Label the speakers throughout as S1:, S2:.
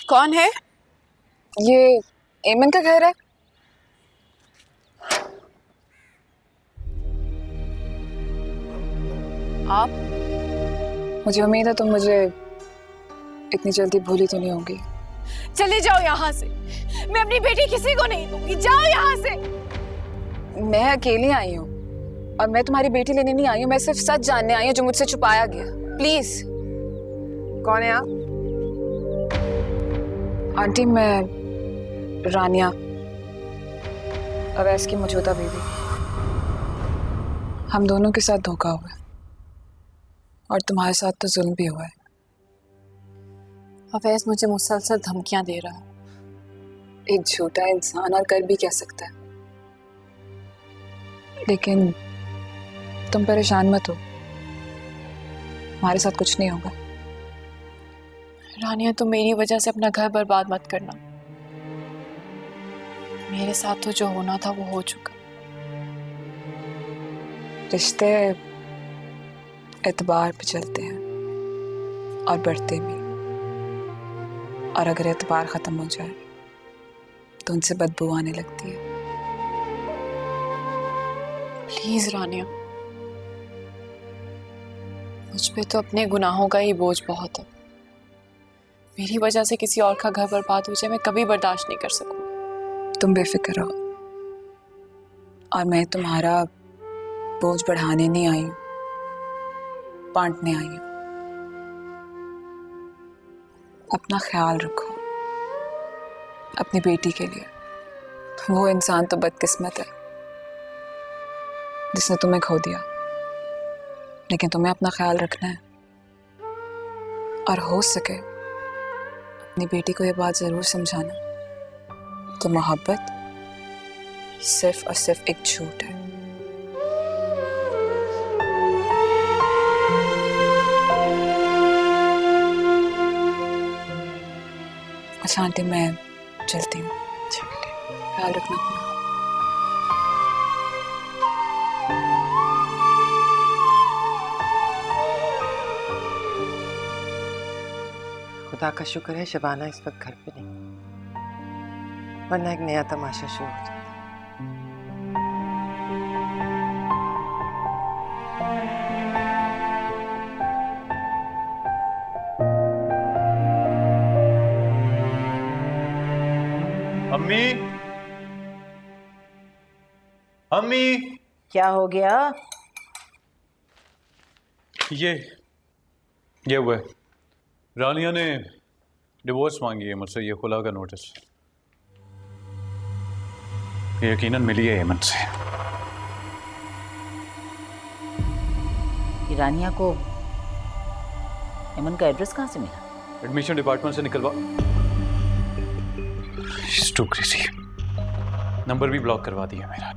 S1: कौन है?
S2: ये एमन का घर है।
S1: आप?
S2: मुझे उम्मीद है तुम मुझे इतनी जल्दी भूली तो नहीं होगी।
S1: चले जाओ यहाँ से। मैं अपनी बेटी किसी को नहीं दूंगी। जाओ यहाँ से।
S2: मैं अकेली आई हूँ और मैं तुम्हारी बेटी लेने नहीं आई हूँ। मैं सिर्फ सच जानने आई हूँ जो मुझसे छुपाया गया। प्लीज।
S3: कौन है आप?
S2: आंटी, मैं रानिया, अवैस की मौजूदा बीवी। हम दोनों के साथ धोखा हुआ है और तुम्हारे साथ तो जुल्म भी हुआ है।
S1: अवैस मुझे मुसलसल धमकियां दे रहा है।
S2: एक झूठा इंसान और कर भी क्या सकता है। लेकिन तुम परेशान मत हो, हमारे साथ कुछ नहीं होगा।
S1: रानिया, तुम मेरी वजह से अपना घर बर्बाद मत करना। मेरे साथ तो जो होना था वो हो चुका।
S2: रिश्ते एतबार पे चलते हैं और बढ़ते भी, और अगर एतबार खत्म हो जाए तो उनसे बदबू आने लगती है।
S1: प्लीज रानिया, मुझ पे तो अपने गुनाहों का ही बोझ बहुत है। मेरी वजह से किसी और का घर बर्बाद हो जाए, मैं कभी बर्दाश्त नहीं कर सकूं।
S2: तुम बेफिक्र रहो, और मैं तुम्हारा बोझ बढ़ाने नहीं आई हूं, बांटने आई हूं। अपना ख्याल रखो अपनी बेटी के लिए। वो इंसान तो बदकिस्मत है जिसने तुम्हें खो दिया, लेकिन तुम्हें अपना ख्याल रखना है। और हो सके अपनी बेटी को ये बात जरूर समझाना कि मोहब्बत सिर्फ और सिर्फ एक झूठ है। अच्छा आंटी, मैं चलती हूँ। ख्याल रखना अपना।
S3: खुदा का शुक्र है शबाना इस वक्त घर पे नहीं, वरना एक नया तमाशा शुरू हो जाता।
S4: अम्मी, अम्मी,
S5: क्या हो गया?
S4: ये हुआ है। रानिया ने डिवोर्स मांगी है मुझसे, ये खुला का नोटिस। ये यकीनन मिली है एमन से।
S5: रानिया को एमन का एड्रेस कहाँ से मिला?
S4: एडमिशन डिपार्टमेंट से निकलवा। She's too crazy। नंबर भी ब्लॉक करवा दिया मेरा।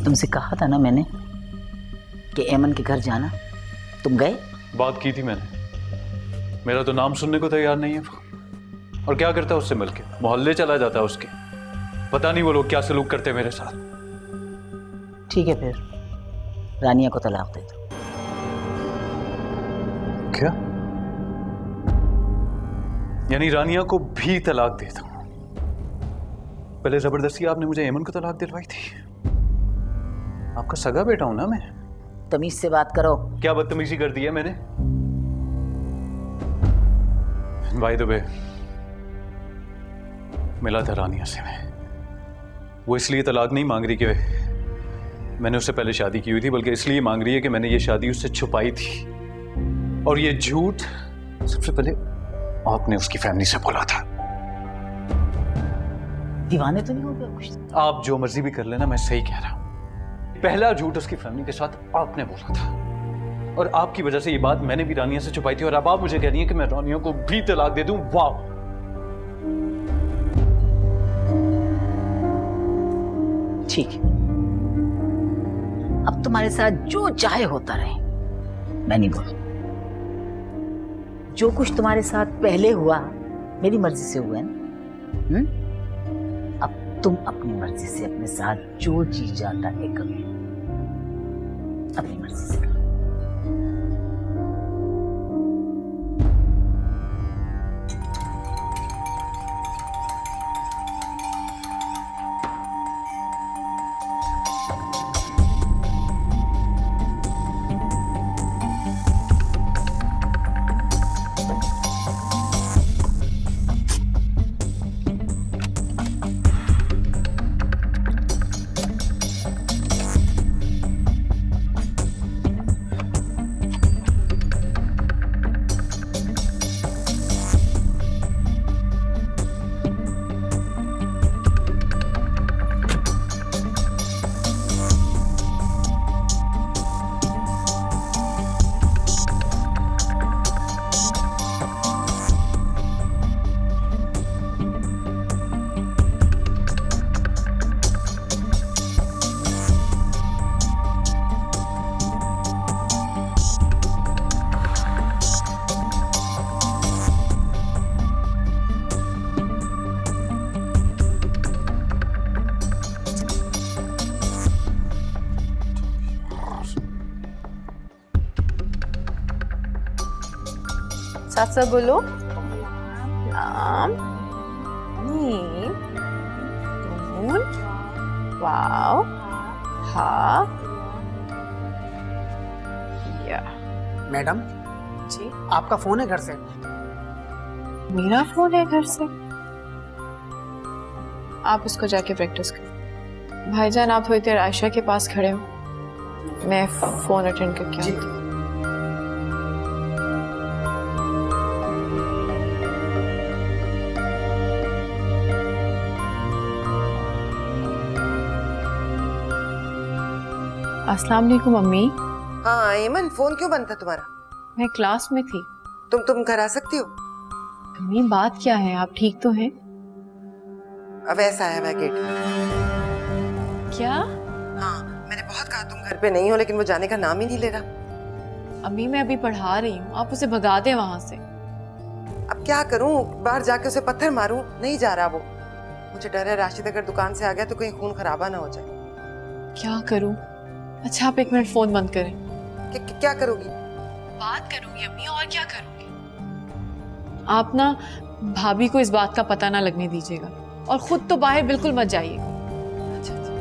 S5: तुमसे कहा था ना मैंने कि एमन के घर जाना, तुम गए?
S4: बात की थी मैंने, मेरा तो नाम सुनने को तैयार नहीं है वो। और क्या करता है उससे मिलके? मोहल्ले चला जाता है उसके। पता नहीं वो लोग क्या सलूक करते हैं मेरे साथ।
S5: ठीक है, फिर रानिया को तलाक दे दो।
S4: क्या? यानी रानिया को भी तलाक देता हूं? पहले जबरदस्ती आपने मुझे एमन को तलाक दिलवाई थी। आपका सगा बेटा हूं ना मैं।
S5: तमीज से बात करो।
S4: क्या बदतमीजी कर दी है मैंने? बाय द वे, मिला था रानिया से मैं। वो इसलिए तलाक नहीं मांग रही कि मैंने उससे पहले शादी की हुई थी, बल्कि इसलिए मांग रही है कि मैंने ये शादी उससे छुपाई थी। और ये झूठ सबसे पहले आपने उसकी फैमिली से बोला था।
S5: दीवाने तो नहीं हो गया कुछ?
S4: आप जो मर्जी भी कर लेना, मैं सही कह रहा हूं। पहला झूठ उसकी फैमिली के साथ आपने बोला था, और आपकी वजह से ये बात मैंने भी रानिया से छुपाई थी। और अब आप मुझे कह रही हैं कि मैं रानिया को भी तलाक दे दूं। वाह!
S5: ठीक है, अब तुम्हारे साथ जो चाहे होता रहे, मैं नहीं बोलूं। जो कुछ तुम्हारे साथ पहले हुआ मेरी मर्जी से हुआ है ना। अब तुम अपनी मर्जी से अपने साथ जो जी जाता है करो, अपनी मर्जी से करो।
S1: साथ साथ बोलो। लाम मीम नून वाव हा या।
S6: मैडम
S1: जी
S6: आपका फोन है घर से?
S1: मेरा फोन है घर से? आप उसको जाके प्रैक्टिस करो। भाईजान आप थोड़ी देर आयशा के पास खड़े हो, मैं फोन अटेंड करके आती हूँ। अस्सलाम वालेकुम अम्मी।
S3: हाँ एमन, फोन क्यों बंद था तुम्हारा?
S1: मैं क्लास में थी।
S3: तुम घर आ सकती हो?
S1: अम्मी बात क्या है, आप ठीक तो हैं?
S3: अब ऐसा आया मैं गेट में।
S1: क्या?
S3: हाँ मैंने बहुत कहा तुम घर पे नहीं हो, लेकिन वो जाने का नाम ही नहीं ले रहा।
S1: अम्मी मैं अभी पढ़ा रही हूँ, आप उसे भगा दें वहां से।
S3: अब क्या करूं, बाहर जाके उसे पत्थर मारूं? नहीं जा रहा वो। मुझे डर है राशिद अगर दुकान से आ गया तो कहीं खून खराबा ना हो जाए।
S1: क्या करूं? अच्छा आप 1 मिनट फोन बंद करें।
S3: क्या करोगी?
S1: बात करूंगी अम्मी, और क्या करूंगी। आप ना भाभी को इस बात का पता ना लगने दीजिएगा, और खुद तो बाहर बिल्कुल मत जाइएगा।
S3: अच्छा अच्छा।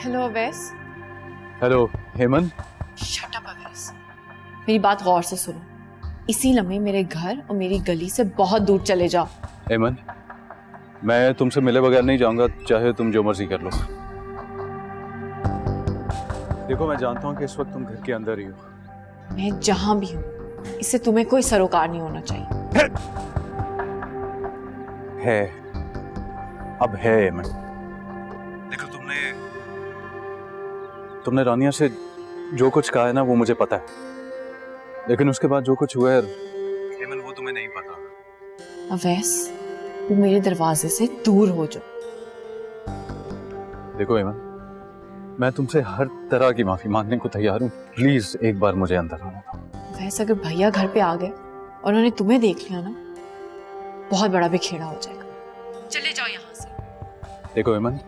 S1: Hello Awais.
S4: Hello Hemant.
S1: Shut up Awais, मेरी बात गौर से सुनो। इसी लम्हे मेरे घर और मेरी गली से बहुत दूर चले जाओ।
S4: हेमंत, मैं तुमसे मिले बगैर नहीं जाऊंगा, चाहे तुम जो मर्जी कर लो। देखो मैं जानता हूँ कि इस वक्त तुम घर के अंदर ही हो।
S1: मैं जहां भी हूं, इससे तुम्हें कोई सरोकार नहीं होना चाहिए।
S4: है, अब है हेमंत। देखो तुमने रानिया से जो कुछ कहा है ना वो मुझे पता है, लेकिन उसके बाद जो कुछ हुआ है हेमंत वो तुम्हें नहीं पता।
S1: अवैस तुम मेरे दरवाजे से दूर हो जाओ।
S4: देखो हेमंत, मैं तुमसे हर तरह की माफी मांगने को तैयार हूँ, प्लीज एक बार मुझे अंदर आने दो।
S1: वैसे अगर भैया घर पे आ गए और उन्होंने तुम्हें देख लिया ना, बहुत बड़ा बिखेड़ा हो जाएगा। चले जाओ यहाँ से।
S4: देखो हेमंत,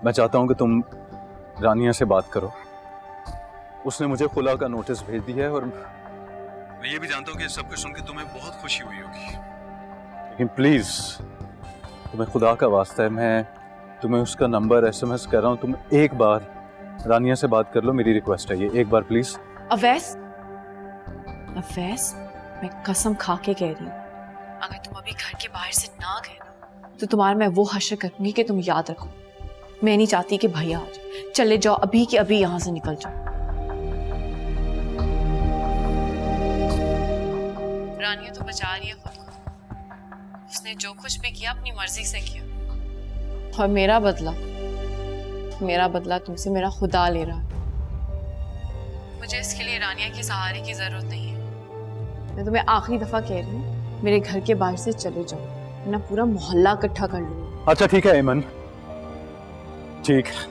S4: मैं चाहता हूँ कि तुम रानिया से बात करो। उसने मुझे खुला का नोटिस भेज दिया है, और मैं ये भी जानता हूँ कि सब कुछ सुन के तुम्हें बहुत खुशी हुई होगी, लेकिन प्लीज तुम्हें खुदा का वास्ता है, मैं तुम्हें उसका नंबर SMS कर रहा हूँ, तुम एक बार रानिया से बात कर लो, मेरी रिक्वेस्ट है ये, एक बार प्लीज।
S1: अवैस, अवैस मैं कसम खा के कह रही हूँ, अगर तुम अभी घर के बाहर से ना गए ना, तो तुम्हारा मैं वो हश्र करूंगी कि तुम याद रखो। मैं नहीं चाहती कि भैया आ जाए। चले जाओ, अभी के अभी यहाँ से निकल जाओ। रानिया तो बचा रही है खुद को, उसने जो कुछ भी किया अपनी मर्जी से किया, और मेरा बदला तुमसे मेरा खुदा ले रहा है। मुझे इसके लिए रानिया के सहारे की जरूरत नहीं है। मैं तुम्हें आखिरी दफा कह रही हूँ, मेरे घर के बाहर से चले जाओ, वरना पूरा मोहल्ला इकट्ठा कर लूंगी।
S4: अच्छा ठीक है हेमन, ठीक है,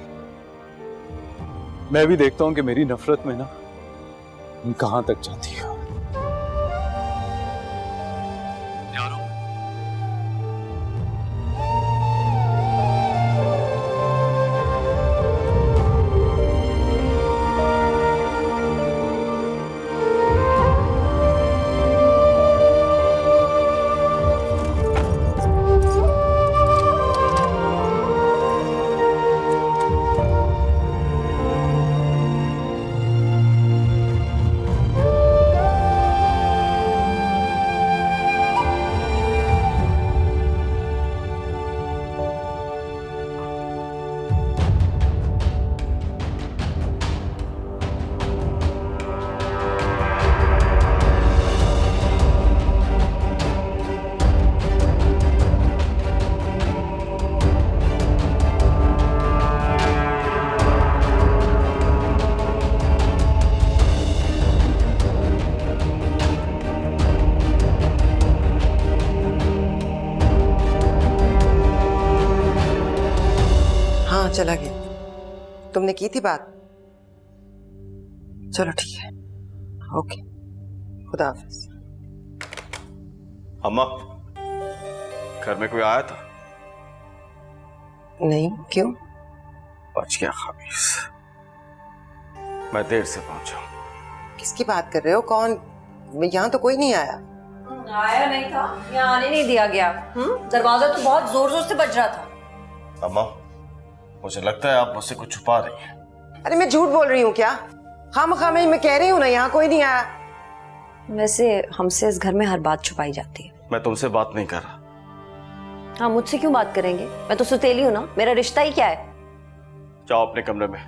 S4: मैं भी देखता हूँ कि मेरी नफरत में ना कहां तक जाती है।
S3: चला गया। तुमने की थी बात? चलो ठीक है, ओके, खुदा हाफिज।
S7: अम्मा, घर में कोई आया था?
S3: नहीं, क्यों?
S7: बच गया खबीस। मैं देर से पहुंचा।
S3: किसकी बात कर रहे हो? कौन? यहाँ तो कोई नहीं आया।
S8: आया नहीं था, यहाँ आने नहीं दिया गया। दरवाजा तो बहुत जोर जोर से बज रहा था।
S7: अम्मा, मुझे लगता है आप मुझसे कुछ छुपा रही हैं।
S3: अरे मैं झूठ बोल रही हूँ क्या? खामखा मैं कह रही हूँ ना, यहाँ कोई नहीं आया।
S8: वैसे हमसे इस घर में हर बात छुपाई जाती है।
S7: मैं तुमसे बात नहीं कर रहा।
S8: हाँ, मुझसे क्यों बात करेंगे? मैं तो सुतेली हूँ ना, मेरा रिश्ता ही क्या है?
S7: जाओ अपने कमरे में।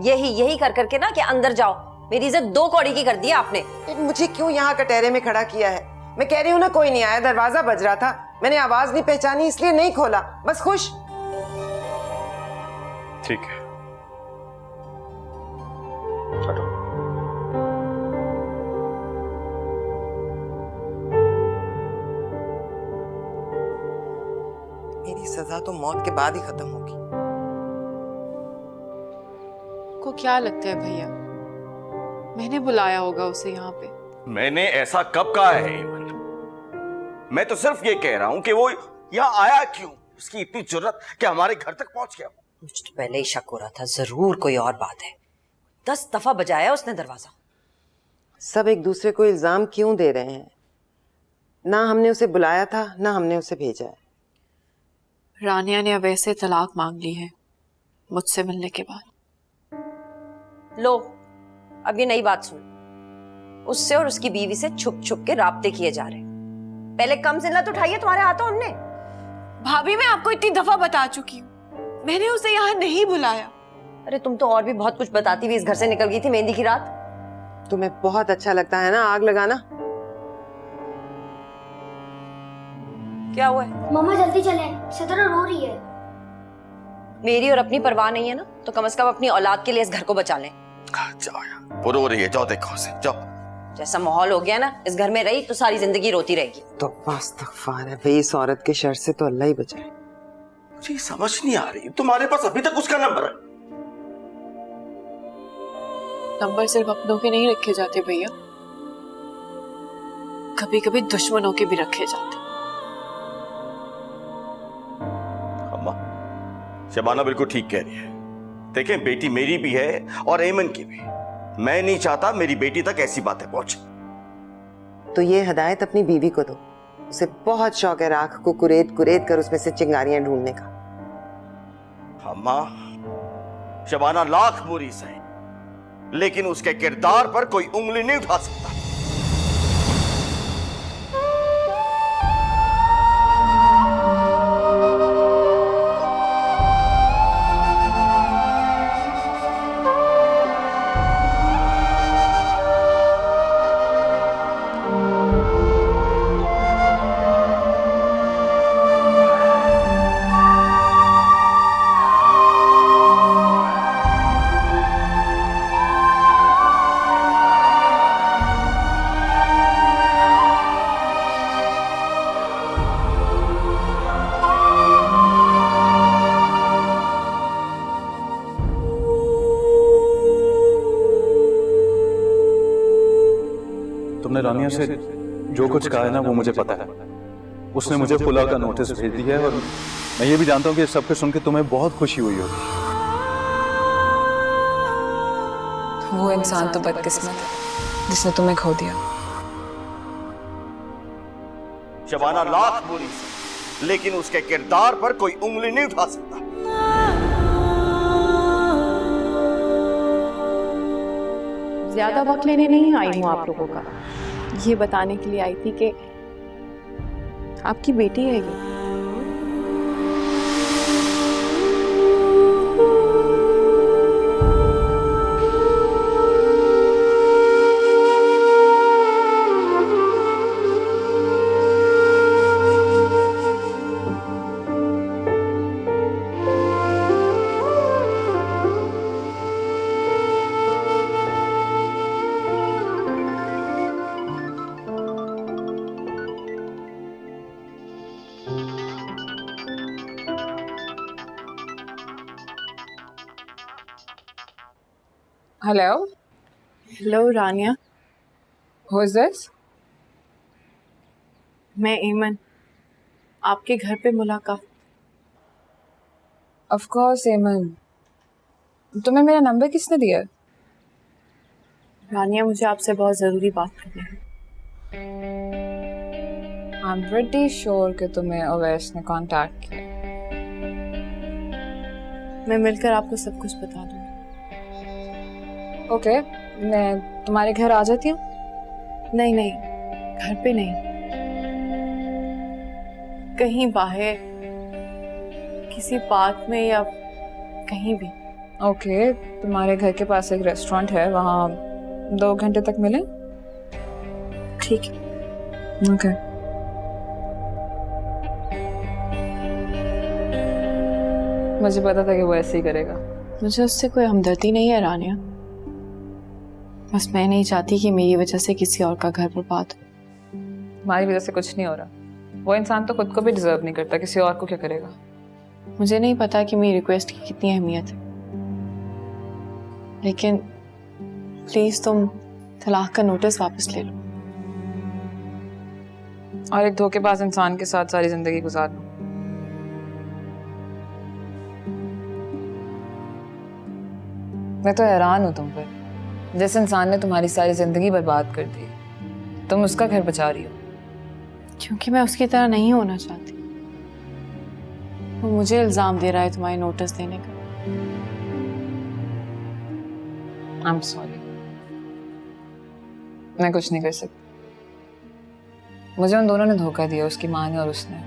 S8: यही कर करके ना कि अंदर जाओ। मेरी इज्जत 2 कौड़ी की कर दी आपने।
S3: मुझे क्यों यहाँ कटहरे में खड़ा किया है? मैं कह रही हूँ ना, कोई नहीं आया। दरवाजा बज रहा था, मैंने आवाज नहीं पहचानी इसलिए नहीं खोला, बस। खुश?
S7: ठीक है, हटो।
S3: मेरी सजा तो मौत के बाद ही खत्म होगी।
S1: को क्या लगता है भैया, मैंने बुलाया होगा उसे यहाँ पे?
S7: मैंने ऐसा कब कहा है ईमन? मैं तो सिर्फ ये कह रहा हूं कि वो यहाँ आया क्यों? उसकी इतनी जुर्रत कि हमारे घर तक पहुंच गया।
S8: मुझे तो पहले ही शक हो रहा था, जरूर कोई और बात है। 10 दफा बजाया उसने दरवाजा।
S3: सब एक दूसरे को इल्जाम क्यों दे रहे हैं? ना हमने उसे बुलाया था, ना हमने उसे भेजा है।
S1: रानिया ने अब ऐसे तलाक मांग ली है मुझसे मिलने के बाद।
S8: लो, अब ये नई बात सुन। उससे और उसकी बीवी से छुप छुप के राब्ते किए जा रहे हैं। पहले कम जिल्लत उठाइए तुम्हारे हाथों हमने।
S1: भाभी, मैं आपको इतनी दफा बता चुकी हूँ, मैंने उसे यहाँ नहीं बुलाया।
S8: अरे तुम तो और भी बहुत कुछ बताती हुई इस घर से निकल गई थी मेहंदी की रात।
S3: तुम्हें बहुत अच्छा लगता है ना आग लगाना।
S8: क्या हुआ है?
S9: मम्मा जल्दी चलें, सितारा रो रही है।
S8: मेरी और अपनी परवाह नहीं है ना, तो कम से कम अपनी औलाद के लिए इस घर को बचा लें।
S7: जाओ यार, वो रो रही है, जाओ देखो उसे, जाओ।
S8: जैसा माहौल हो गया ना, इस घर में रही तो सारी जिंदगी रोती रहेगी।
S3: तो इस्तग़फ़ार है भाई, इस औरत के शर से तो अल्लाह ही बचाए।
S7: मुझे समझ नहीं आ रही, तुम्हारे पास अभी तक उसका नंबर है?
S1: नंबर सिर्फ अपनों के नहीं रखे जाते भैया, कभी कभी दुश्मनों के भी रखे जाते।
S7: अम्मा, शबाना बिल्कुल ठीक कह रही है। देखें, बेटी मेरी भी है और एमन की भी। मैं नहीं चाहता मेरी बेटी तक ऐसी बातें पहुंचे।
S3: तो ये हिदायत अपनी बीवी को दो, उसे बहुत शौक है राख को कुरेद कुरेद कर उसमें से चिंगारियां ढूंढने का।
S7: अम्मा, शबाना लाख बुरी सही, लेकिन उसके किरदार पर कोई उंगली नहीं उठा सकता।
S4: तुमने रानिया से जो कुछ कहा है ना, वो मुझे पता है। उसने मुझे पुलाव का नोटिस भेज दिया है और मैं ये भी जानता हूँ कि सब कुछ सुन के तुम्हें बहुत खुशी हुई होगी।
S2: वो इंसान तो बदकिस्मत है जिसने तुम्हें खो दिया।
S7: शबाना लाख बुरी सही, लेकिन उसके किरदार पर कोई उंगली नहीं उठा सकता।
S1: ज्यादा वक्त लेने नहीं आई हूँ आप लोगों का, ये बताने के लिए आई थी कि आपकी बेटी है ये।
S2: Hello,
S1: hello Rania,
S2: who is this?
S1: मैं एमन, आपके घर पे मुलाकात।
S2: ऑफ कोर्स एमन, तुम्हें मेरा नंबर किसने दिया है?
S1: रानिया, मुझे आपसे बहुत ज़रूरी बात करनी है।
S2: आई एम प्रीटी श्योर कि तुम्हें अवैस ने कांटेक्ट किया।
S1: मैं मिलकर आपको सब कुछ बता दूँगी।
S2: ओके, मैं तुम्हारे घर आ जाती हूँ।
S1: नहीं नहीं, घर पे नहीं, कहीं बाहर, किसी पार्क में या कहीं भी।
S2: ओके, तुम्हारे घर के पास एक रेस्टोरेंट है, वहाँ 2 घंटे तक मिले?
S1: ठीक है।
S2: ओके। मुझे पता था कि वो ऐसे ही करेगा।
S1: मुझे उससे कोई हमदर्दी नहीं है रानिया, बस मैं नहीं चाहती कि मेरी वजह से किसी और का घर बर्बाद हो।
S2: तुम्हारी वजह से कुछ नहीं हो रहा। वो इंसान तो खुद को भी डिजर्व नहीं करता, किसी और को क्या करेगा?
S1: मुझे नहीं पता कि मेरी रिक्वेस्ट की कितनी अहमियत है, लेकिन प्लीज तुम तलाक का नोटिस वापस ले लो
S2: और एक धोखेबाज इंसान के साथ सारी जिंदगी गुजार लो। मैं तो हैरान हूं तुम पर। जिस इंसान ने तुम्हारी सारी जिंदगी बर्बाद कर दी, तुम उसका घर बचा रही हो।
S1: क्योंकि मैं उसकी तरह नहीं होना चाहती। वो मुझे इल्जाम दे रहा है तुम्हारी नोटिस देने का।
S2: आई एम सॉरी, मैं कुछ नहीं कर सकती। मुझे उन दोनों ने धोखा दिया, उसकी माँ ने और उसने,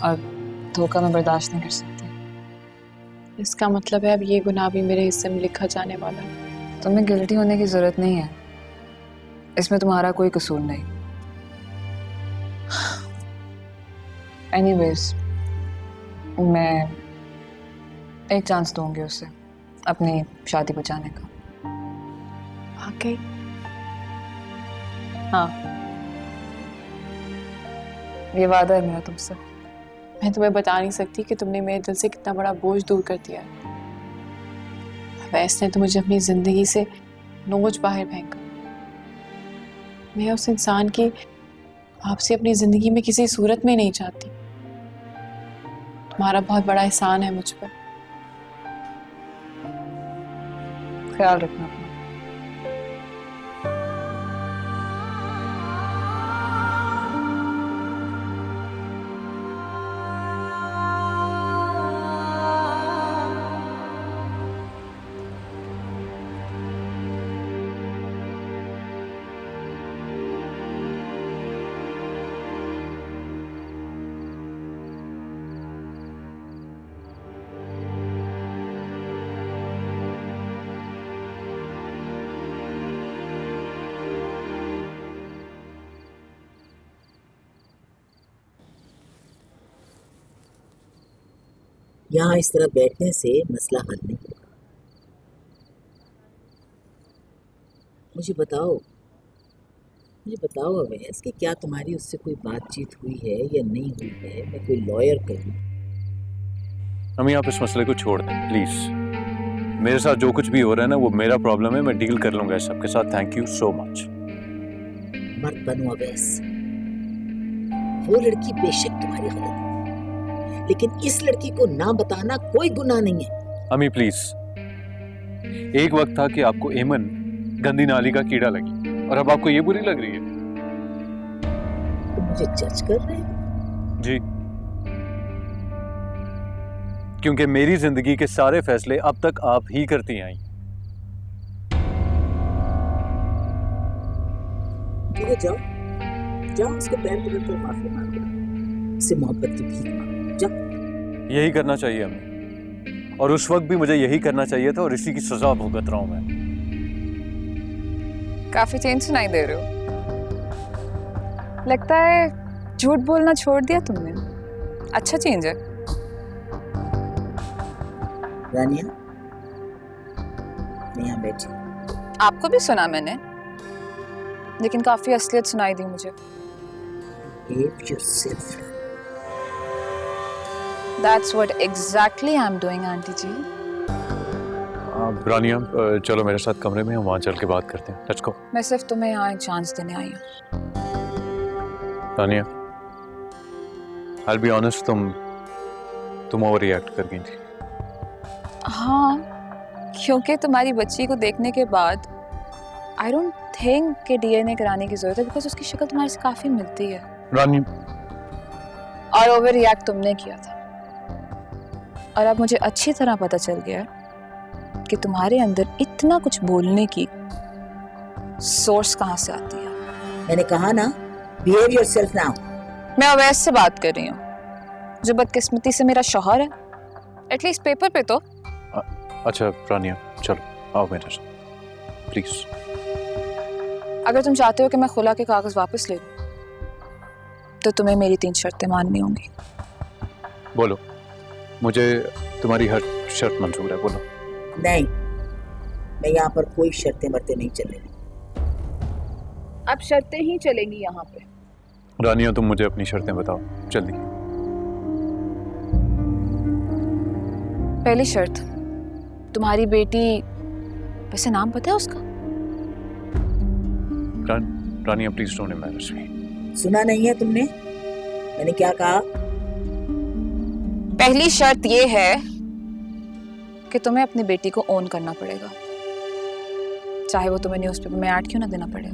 S2: और धोखा मैं बर्दाश्त नहीं कर सकती।
S1: इसका मतलब है अब ये गुनाह भी मेरे हिस्से में लिखा जाने वाला है।
S2: तुम्हें गिल्टी होने की जरूरत नहीं है, इसमें तुम्हारा कोई कसूर नहीं। एनीवेज, मैं एक चांस दूंगी उसे अपनी शादी बचाने का।
S1: वाकई?
S2: हाँ, ये वादा है मेरा तुमसे।
S1: मैं तुम्हें बता नहीं सकती कि तुमने मेरे दिल से कितना बड़ा बोझ दूर कर दिया है। वैस ने तो मुझे अपनी जिंदगी से नोच बाहर फेंका। मैं उस इंसान की आपसे अपनी जिंदगी में किसी सूरत में नहीं चाहती। तुम्हारा बहुत बड़ा एहसान है मुझ पर।
S2: ख्याल रखना अपना।
S5: यहाँ इस तरह बैठने से मसला हल नहीं होगा। मुझे बताओ अवैस कि क्या तुम्हारी उससे कोई बातचीत हुई है या नहीं हुई है? मैं कोई लॉयर कहूँ?
S4: अम्मी, आप इस मसले को छोड़ दें प्लीज। मेरे साथ जो कुछ भी हो रहा है ना, वो मेरा प्रॉब्लम है, मैं डील कर लूंगा इस सबके साथ। Thank you so much.
S5: मत बनो अवैस। वो लड़की बेशक तुम्हारी गलत है, लेकिन इस लड़की को ना बताना कोई गुनाह नहीं है।
S4: अम्मी प्लीज, एक वक्त था कि आपको एमन गंदी नाली का कीड़ा लगी, और अब आपको ये बुरी लग रही है।
S5: तुम मुझे जज कर रहे हो?
S4: जी, क्योंकि मेरी जिंदगी के सारे फैसले अब तक आप ही करती आई।
S5: ठीक है, जाओ जाओ उसके पैर पकड़कर माफी मांगो, उससे मोहब्बत की भीख मांगो, जाओ।
S4: यही करना चाहिए हमें, और उस वक्त भी मुझे यही करना चाहिए था, और इसी की सजा भुगत रहा हूं मैं।
S2: काफी चेंज सुनाई दे रहे हो। लगता है झूठ बोलना छोड़ दिया तुमने। अच्छा चेंज है।
S5: रानिया, मैं यहाँ बैठी।
S2: आपको भी सुना मैंने, लेकिन काफी असलियत सुनाई दी मुझे।
S5: Behave yourself.
S2: That's what exactly I'm doing, aunty ji.
S4: Rania, चलो मेरे साथ कमरे में, हम वहां चल के बात करते हैं। Let's go.
S2: मैं सिर्फ तुम्हें यहाँ एक चांस देने आई हूँ।
S4: तानिया, I'll be honest, तुम ओवर रिएक्ट कर गई थी।
S2: हाँ, क्योंकि तुम्हारी बच्ची को देखने के बाद आई डोंट थिंक कि डीएनए कराने की जरूरत है, बिकॉज उसकी शक्ल तुम्हारे से काफी मिलती है।
S4: रानी,
S2: और ओवर रिएक्ट तुमने किया था, और अब मुझे अच्छी तरह पता चल गया कि तुम्हारे अंदर इतना कुछ बोलने की सोर्स कहाँ से आती है।
S5: मैंने कहा ना, बिहेव योरसेल्फ नाउ।
S2: मैं अवैस से बात कर रही हूँ, जो बदकिस्मती से मेरा शौहर है, एटलीस्ट पेपर पे तो।
S4: अच्छा रानिया, चलो आओ मेरे साथ प्लीज।
S2: अगर तुम चाहते हो कि मैं खुला के कागज वापस ले लूं, तो तुम्हें मेरी 3 शर्तें माननी होंगी।
S4: बोलो, मुझे तुम्हारी हर शर्त मंजूर है, बोलो।
S5: नहीं, मैं यहाँ पर कोई शर्तें मरते नहीं चलेंगी।
S2: अब शर्तें ही चलेंगी यहाँ पे।
S4: रानिया, तुम मुझे अपनी शर्तें बताओ जल्दी।
S2: पहली शर्त, तुम्हारी बेटी, वैसे नाम पता है उसका?
S4: रानिया प्लीज डोंट एम्बैरस मी।
S5: सुना नहीं है तुमने मैंने क्या कहा?
S2: पहली शर्त ये है कि तुम्हें अपनी बेटी को ओन करना पड़ेगा, चाहे वो तुम्हें न्यूज़पेपर में ऐड क्यों ना देना पड़े।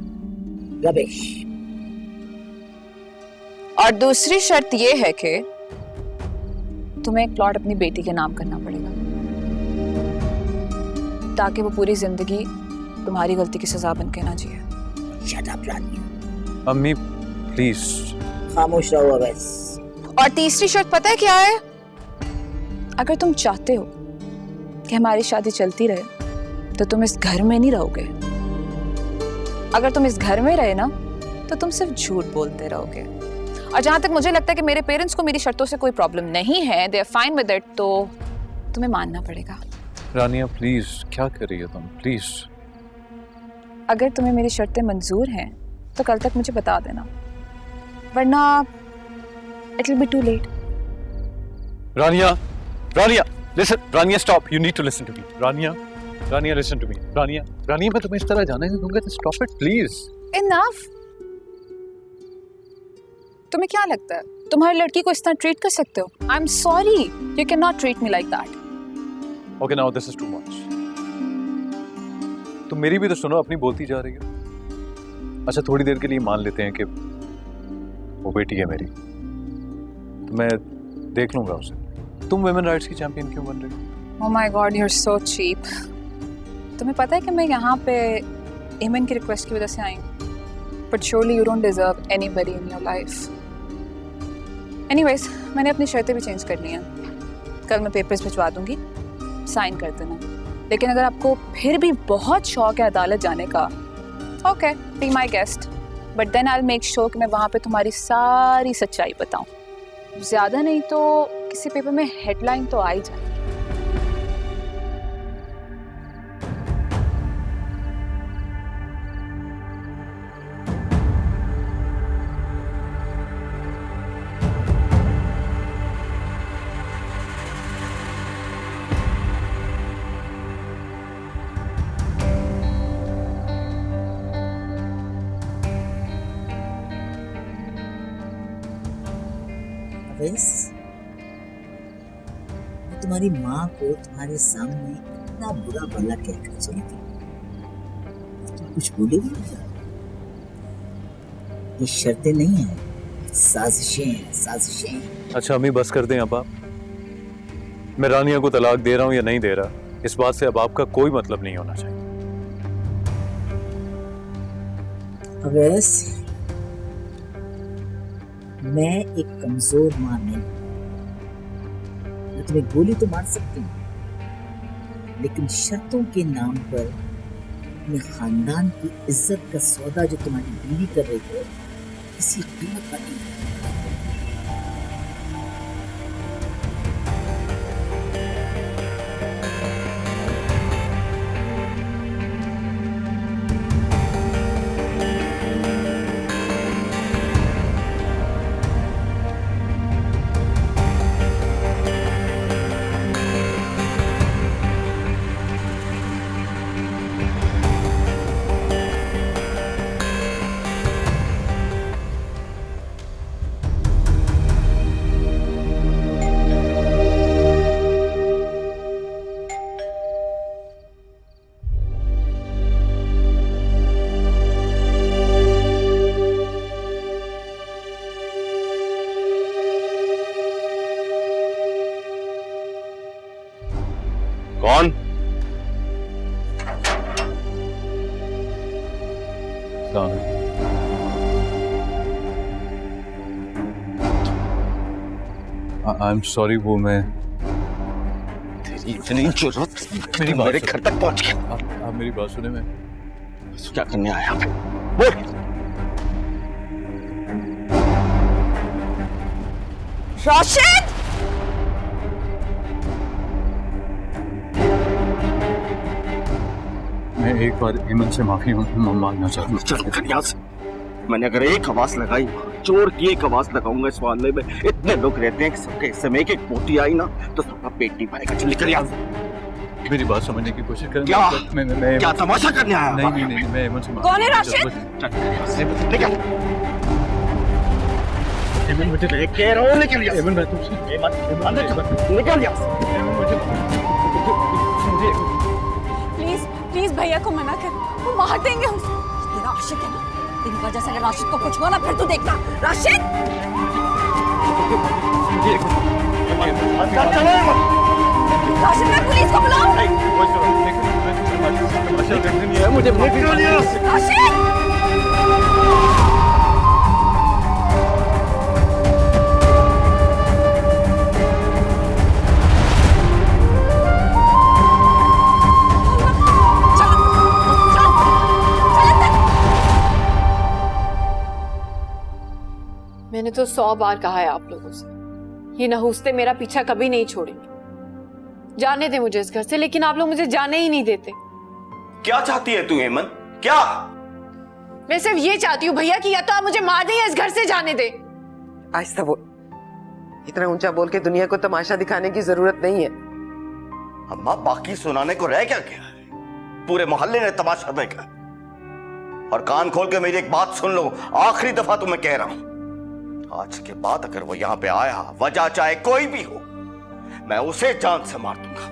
S5: रबिश।
S2: और दूसरी शर्त ये है कि तुम्हें एक प्लॉट अपनी बेटी के नाम करना पड़ेगा, ताकि वो पूरी जिंदगी तुम्हारी गलती की सजा बन के ना जिए।
S5: शट अप रानिया।
S4: अम्मी प्लीज।
S5: खामोश रहो अवैस।
S2: और तीसरी शर्त पता है क्या है? अगर तुम चाहते हो कि हमारी शादी चलती रहे, तो तुम इस घर में नहीं रहोगे। अगर तुम इस घर में रहे ना, तो तुम सिर्फ झूठ बोलते रहोगे। और जहां तक मुझे लगता है कि मेरे पेरेंट्स को मेरी शर्तों से कोई प्रॉब्लम नहीं है, they are fine with it, तो तुम्हें मानना पड़ेगा।
S4: रानिया प्लीज, क्या कर रही हो तुम? प्लीज।
S2: अगर तुम्हें मेरी शर्तें मंजूर हैं, तो कल तक मुझे बता देना, वरना it will be too late.
S4: Rania, Rania, listen, Rania stop, you need to listen to me. Rania listen to me. Rania, मैं तुम्हें इस तरह जाने नहीं दूंगा, just stop it, please.
S2: Enough. तुम्हें क्या लगता है तुम्हारी लड़की को इस तरह ट्रीट कर सकते हो? I am sorry, you can not treat me like that.
S4: Okay, now this is too much. तुम मेरी भी तो सुनो, अपनी बोलती जा रही हो। अच्छा, थोड़ी देर के लिए मान लेते हैं कि वो बेटी है मेरी, तो मैं देख लूंगा उसे। तुम वुमेन राइट्स की चैंपियन क्यों बन रही हो?
S2: Oh my god, you are so cheap. तुम्हें पता है कि मैं यहाँ पे एमन की रिक्वेस्ट की वजह से आई हूँ, but surely you don't deserve anybody in your life. Anyways, मैंने अपनी शर्तें भी चेंज कर ली हैं। कल मैं पेपर्स भिजवा दूंगी, साइन कर देना। लेकिन अगर आपको फिर भी बहुत शौक है अदालत जाने का, okay, be my guest, but then I will make sure कि मैं वहाँ पे तुम्हारी सारी सच्चाई बताऊँ। ज़्यादा नहीं तो किसी पेपर में हेडलाइन तो आ ही जाए।
S5: अवैस, मैं तुम्हारी माँ को तुम्हारे सामने इतना बुरा भला कहकर चली गई, तुम कुछ बोले भी नहीं। ये शर्तें नहीं हैं, साजिशें हैं, साजिशें।
S4: अच्छा अम्मी, बस कर दें अब आप। मैं रानिया को तलाक दे रहा हूँ या नहीं दे रहा, इस बात से अब आपका कोई मतलब नहीं होना चाहिए।
S5: अवैस, मैं एक कमजोर मां नहीं, मैं तुम्हें गोली तो मार सकती हूँ, लेकिन शर्तों के नाम पर अपने खानदान की इज्जत का सौदा जो तुम्हारी बीवी कर रही है, किसी कीमत पर नहीं।
S4: आई एम सॉरी, वो मैं
S7: तेरी इतनी जरूरत मेरी मेरे घर तक पहुंच गया।
S4: आप मेरी बात सुने। मैं
S7: क्या करने आया आप? बोल।
S8: राशिद!
S4: मैं एक बार एमन से माफी मांगना चाहता हूँ।
S7: चल निकल यहाँ से। मैंने अगर एक आवाज लगाई, चोर की एक आवाज लगाऊंगा इस मोहल्ले में, इतने लोग रहते हैं कि सबके हिस्से में एक एक पोती आई ना तो सबका पेट नहीं भरेगा। चल निकल यहाँ से।
S4: मेरी बात समझने की कोशिश करें।
S7: क्या?
S4: मैं
S7: क्या तमाशा करने आया?
S4: नहीं, मैं एमन से
S8: कौन है राशिद?
S7: निकल।
S4: एमन मुझे
S7: कह रहा हूँ निकल यहाँ से।
S4: एमन मैं तुमसे
S7: निकल यहाँ से।
S1: प्लीज प्लीज भैया को मना कर, वो मार देंगे हमसे।
S8: तेरा आशिक है ना, तेरी वजह से अगर राशिद को कुछ हुआ ना फिर तू देखना। राशिद! राशिद, मैं पुलिस को बुलाऊं?
S4: मुझे
S8: राशिद!
S1: मैंने तो 100 बार कहा है आप लोगों से, ये नहुस्ते मेरा पीछा कभी नहीं छोड़ेंगे। जाने दे मुझे इस घर से, लेकिन आप लोग मुझे जाने ही नहीं देते।
S7: क्या चाहती है तू हेमन? क्या?
S1: मैं सिर्फ ये चाहती हूँ भैया कि या तो आप मुझे मार दें या इस घर से जाने दे।
S3: आहिस्ता बोल, इतना ऊंचा बोल के दुनिया को तमाशा दिखाने की जरूरत नहीं है।
S7: अम्मा बाकी सुनाने को रह क्या गया? पूरे मोहल्ले ने तमाशा देखा। और कान खोल के मेरी एक बात सुन लो, आखिरी दफा तुम्हें कह रहा हूं, आज के बाद अगर वो यहां पे आया, वजह चाहे कोई भी हो, मैं उसे जान से मार दूंगा।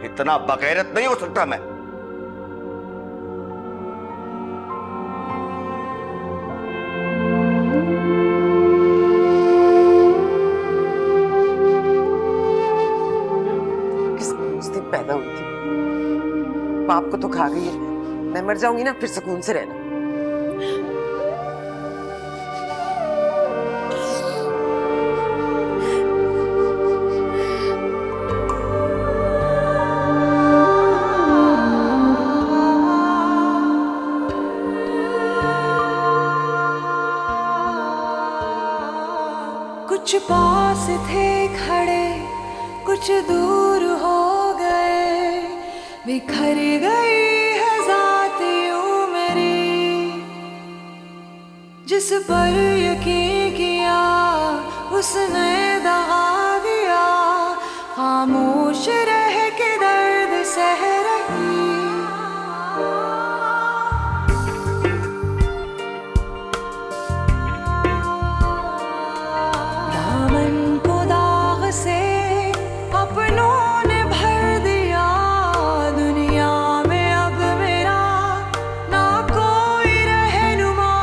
S7: इतना बगैरत नहीं हो सकता मैं।
S3: उस दिन पैदा हुई थी, बाप को तो खा गई है। मैं मर जाऊंगी ना, फिर सुकून से रहना।
S10: कुछ पास थे खड़े, कुछ दूर हो गए, बिखर गई है ज़ात यूं मेरी। जिस पर यकीन किया उसने दगा दिया, खामोश रह के दर्द सह रही। अपनों ने भर दिया दुनिया में, अब मेरा ना कोई रहनुमा।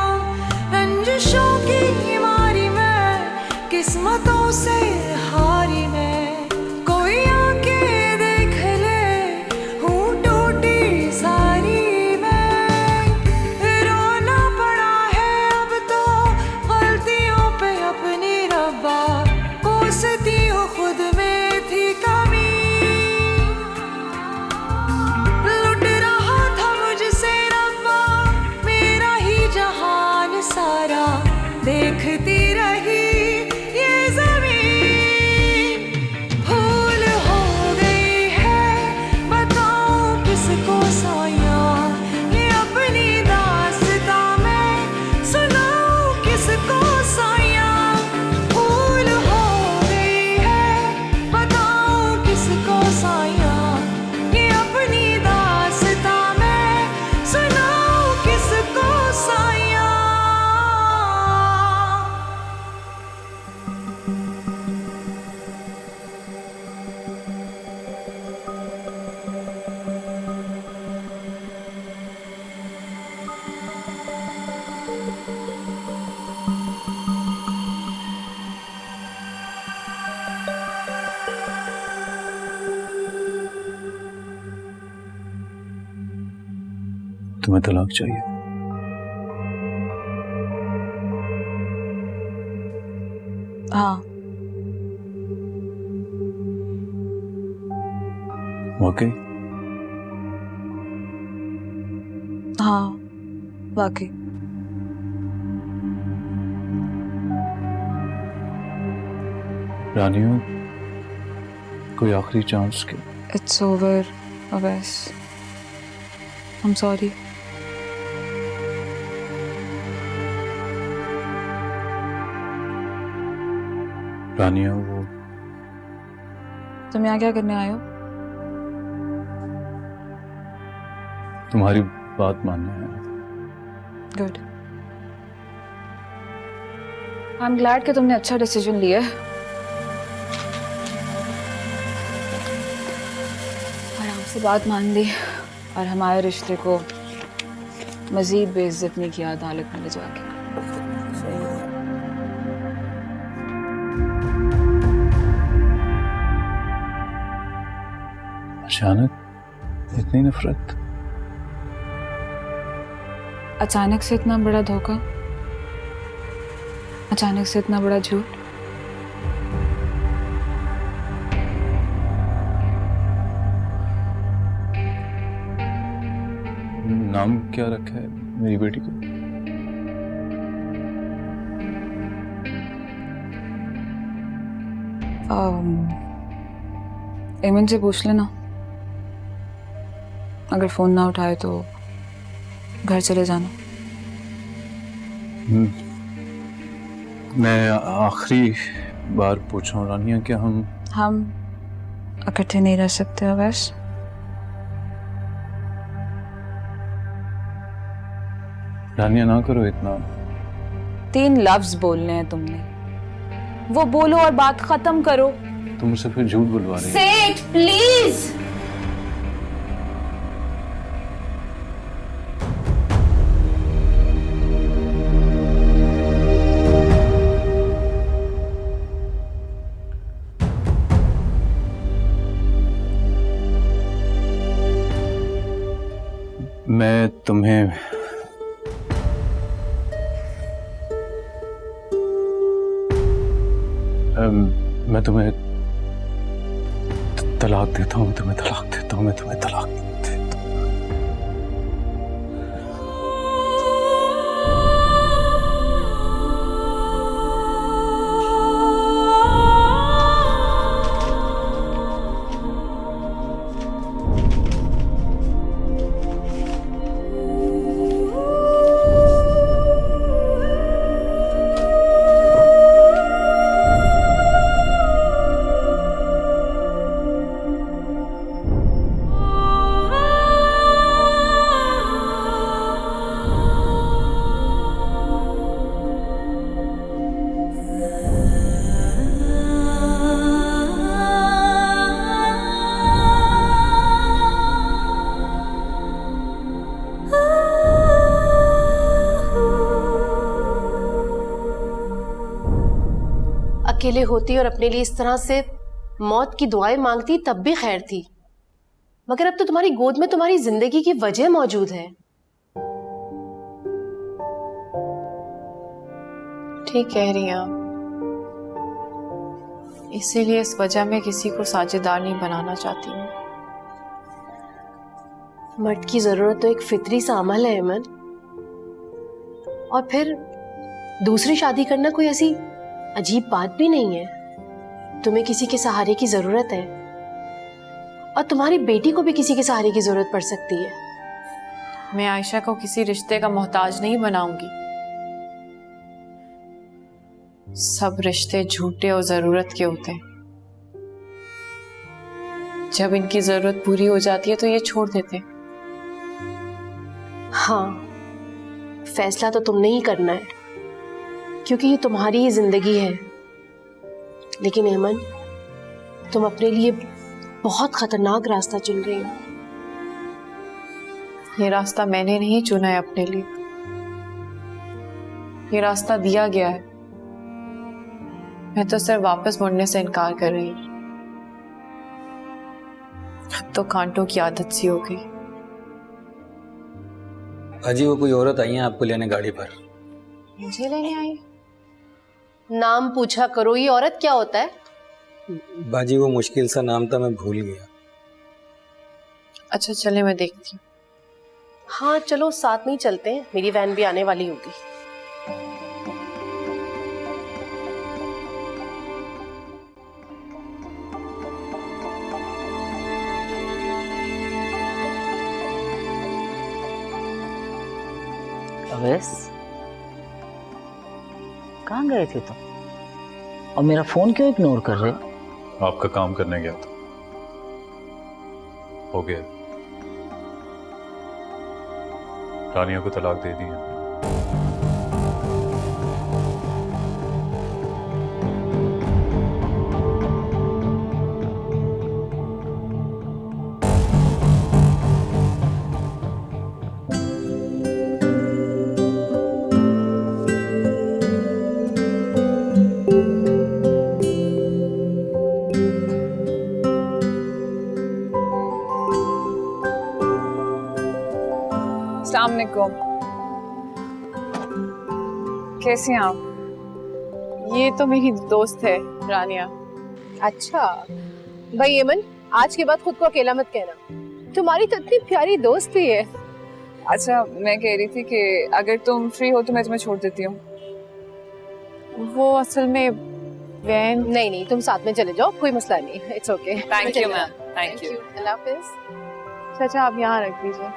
S10: रंजिशों की मारी मैं, किस्मतों से हारी मैं। कोई आके देख ले, हूँ टूटी सारी मैं। रोना पड़ा है अब तो गलतियों पे अपनी रब्बा, कोसती हूँ खुद में थी कमी। लुट रहा था मुझसे रब्बा मेरा ही जहान सारा, देखती रही ये ज़मीन। भूल हो गई है, बताऊं किसको साया, ये अपनी दास्तां मैं सुनाऊं किसको साया। भूल हो गई है, बताऊं किसको साया, ये अपनी दास्तां मैं सुनाऊं किसको साया।
S4: तुम्हें तलाक चाहिए?
S2: हाँ
S4: वाकई?
S2: हाँ वाकई।
S4: रानियों, कोई आखिरी चांस के?
S2: It's over Awais, I am sorry.
S4: रानियों, वो
S2: तुम यहाँ क्या करने आए हो?
S4: तुम्हारी बात मानने आया।
S2: गुड। आई एम ग्लैड कि तुमने अच्छा डिसीजन लिया है। आराम से बात मान ली और हमारे रिश्ते को मजीद बेइज्जत नहीं किया अदालत में ले जाके।
S4: अचानक इतनी नफरत?
S2: अचानक से इतना बड़ा धोखा, अचानक से इतना बड़ा झूठ।
S4: नाम क्या रखा है मेरी बेटी को?
S2: एमन से पूछ लेना, अगर फोन ना उठाए तो घर चले जाना।
S4: मैं आखिरी बार पूछ रहा हूँ रानिया, क्या हम
S2: इकट्ठे नहीं रह सकते अवैस?
S4: रानिया ना करो इतना।
S2: 3 लफ्ज बोलने हैं तुमने, वो बोलो और बात खत्म करो।
S4: तुम मुझसे फिर झूठ बुलवा रही हो।
S1: Say it, please.
S4: मैं तुम्हें मैं तुम्हें तलाक देता हूँ, मैं तुम्हें तलाक देता हूँ, मैं तुम्हें तलाक देता हूँ।
S1: अकेले होती और अपने लिए इस तरह से मौत की दुआएं मांगती तब भी खैर थी, मगर अब तो तुम्हारी गोद में तुम्हारी जिंदगी की वजह मौजूद है। ठीक कह रही हैं आप, इसीलिए इस वजह में किसी को साझेदार नहीं बनाना चाहती हूँ। मर्द की जरूरत तो एक फितरी सा अमल है अमन, और फिर दूसरी शादी करना कोई ऐसी अजीब बात भी नहीं है। तुम्हें किसी के सहारे की जरूरत है, और तुम्हारी बेटी को भी किसी के सहारे की जरूरत पड़ सकती है। मैं आयशा को किसी रिश्ते का मोहताज नहीं बनाऊंगी। सब रिश्ते झूठे और जरूरत के होते हैं। जब इनकी जरूरत पूरी हो जाती है तो ये छोड़ देते हैं। हाँ, फैसला तो तुमने ही करना है, क्योंकि ये तुम्हारी ही जिंदगी है। लेकिन एमन, तुम अपने लिए बहुत खतरनाक रास्ता चुन रही हो। ये रास्ता मैंने नहीं चुना है अपने लिए, ये रास्ता दिया गया है। मैं तो सिर्फ वापस मुड़ने से इनकार कर रही हूँ। अब तो कांटों की आदत सी हो गई।
S11: अजी, वो कोई औरत आई है आपको लेने गाड़ी पर।
S1: मुझे लेने आई?
S11: नाम पूछा करो, ये औरत क्या होता है?
S6: बाजी वो मुश्किल सा नाम था, मैं भूल गया।
S1: अच्छा चले, मैं देखती हूँ।
S11: हाँ चलो साथ में ही चलते हैं, मेरी वैन भी आने वाली होगी।
S5: अवैस, कहाँ गए थे तुम? और मेरा फोन क्यों इग्नोर कर रहे हो?
S4: आपका काम करने गया था, हो गया। रानिया को तलाक दे दी है।
S2: अस्सलाम वालेकुम। कैसी हैं आप?
S1: ये तो मेरी दोस्त है रानिया।
S11: अच्छा भाई यमन, आज के बाद खुद को अकेला मत कहना, तुम्हारी तो इतनी प्यारी दोस्त भी है।
S2: अच्छा, मैं कह रही थी कि अगर तुम फ्री हो तो मैं तुम्हें छोड़ देती हूँ।
S1: वो असल में वैन।
S11: नहीं नहीं, तुम साथ में चले जाओ, कोई मसला नहीं, it's okay.
S2: Thank you ma'am, thank you.
S11: अल्लाह हाफिज।
S1: चाचा आप यहाँ रख दीजिए।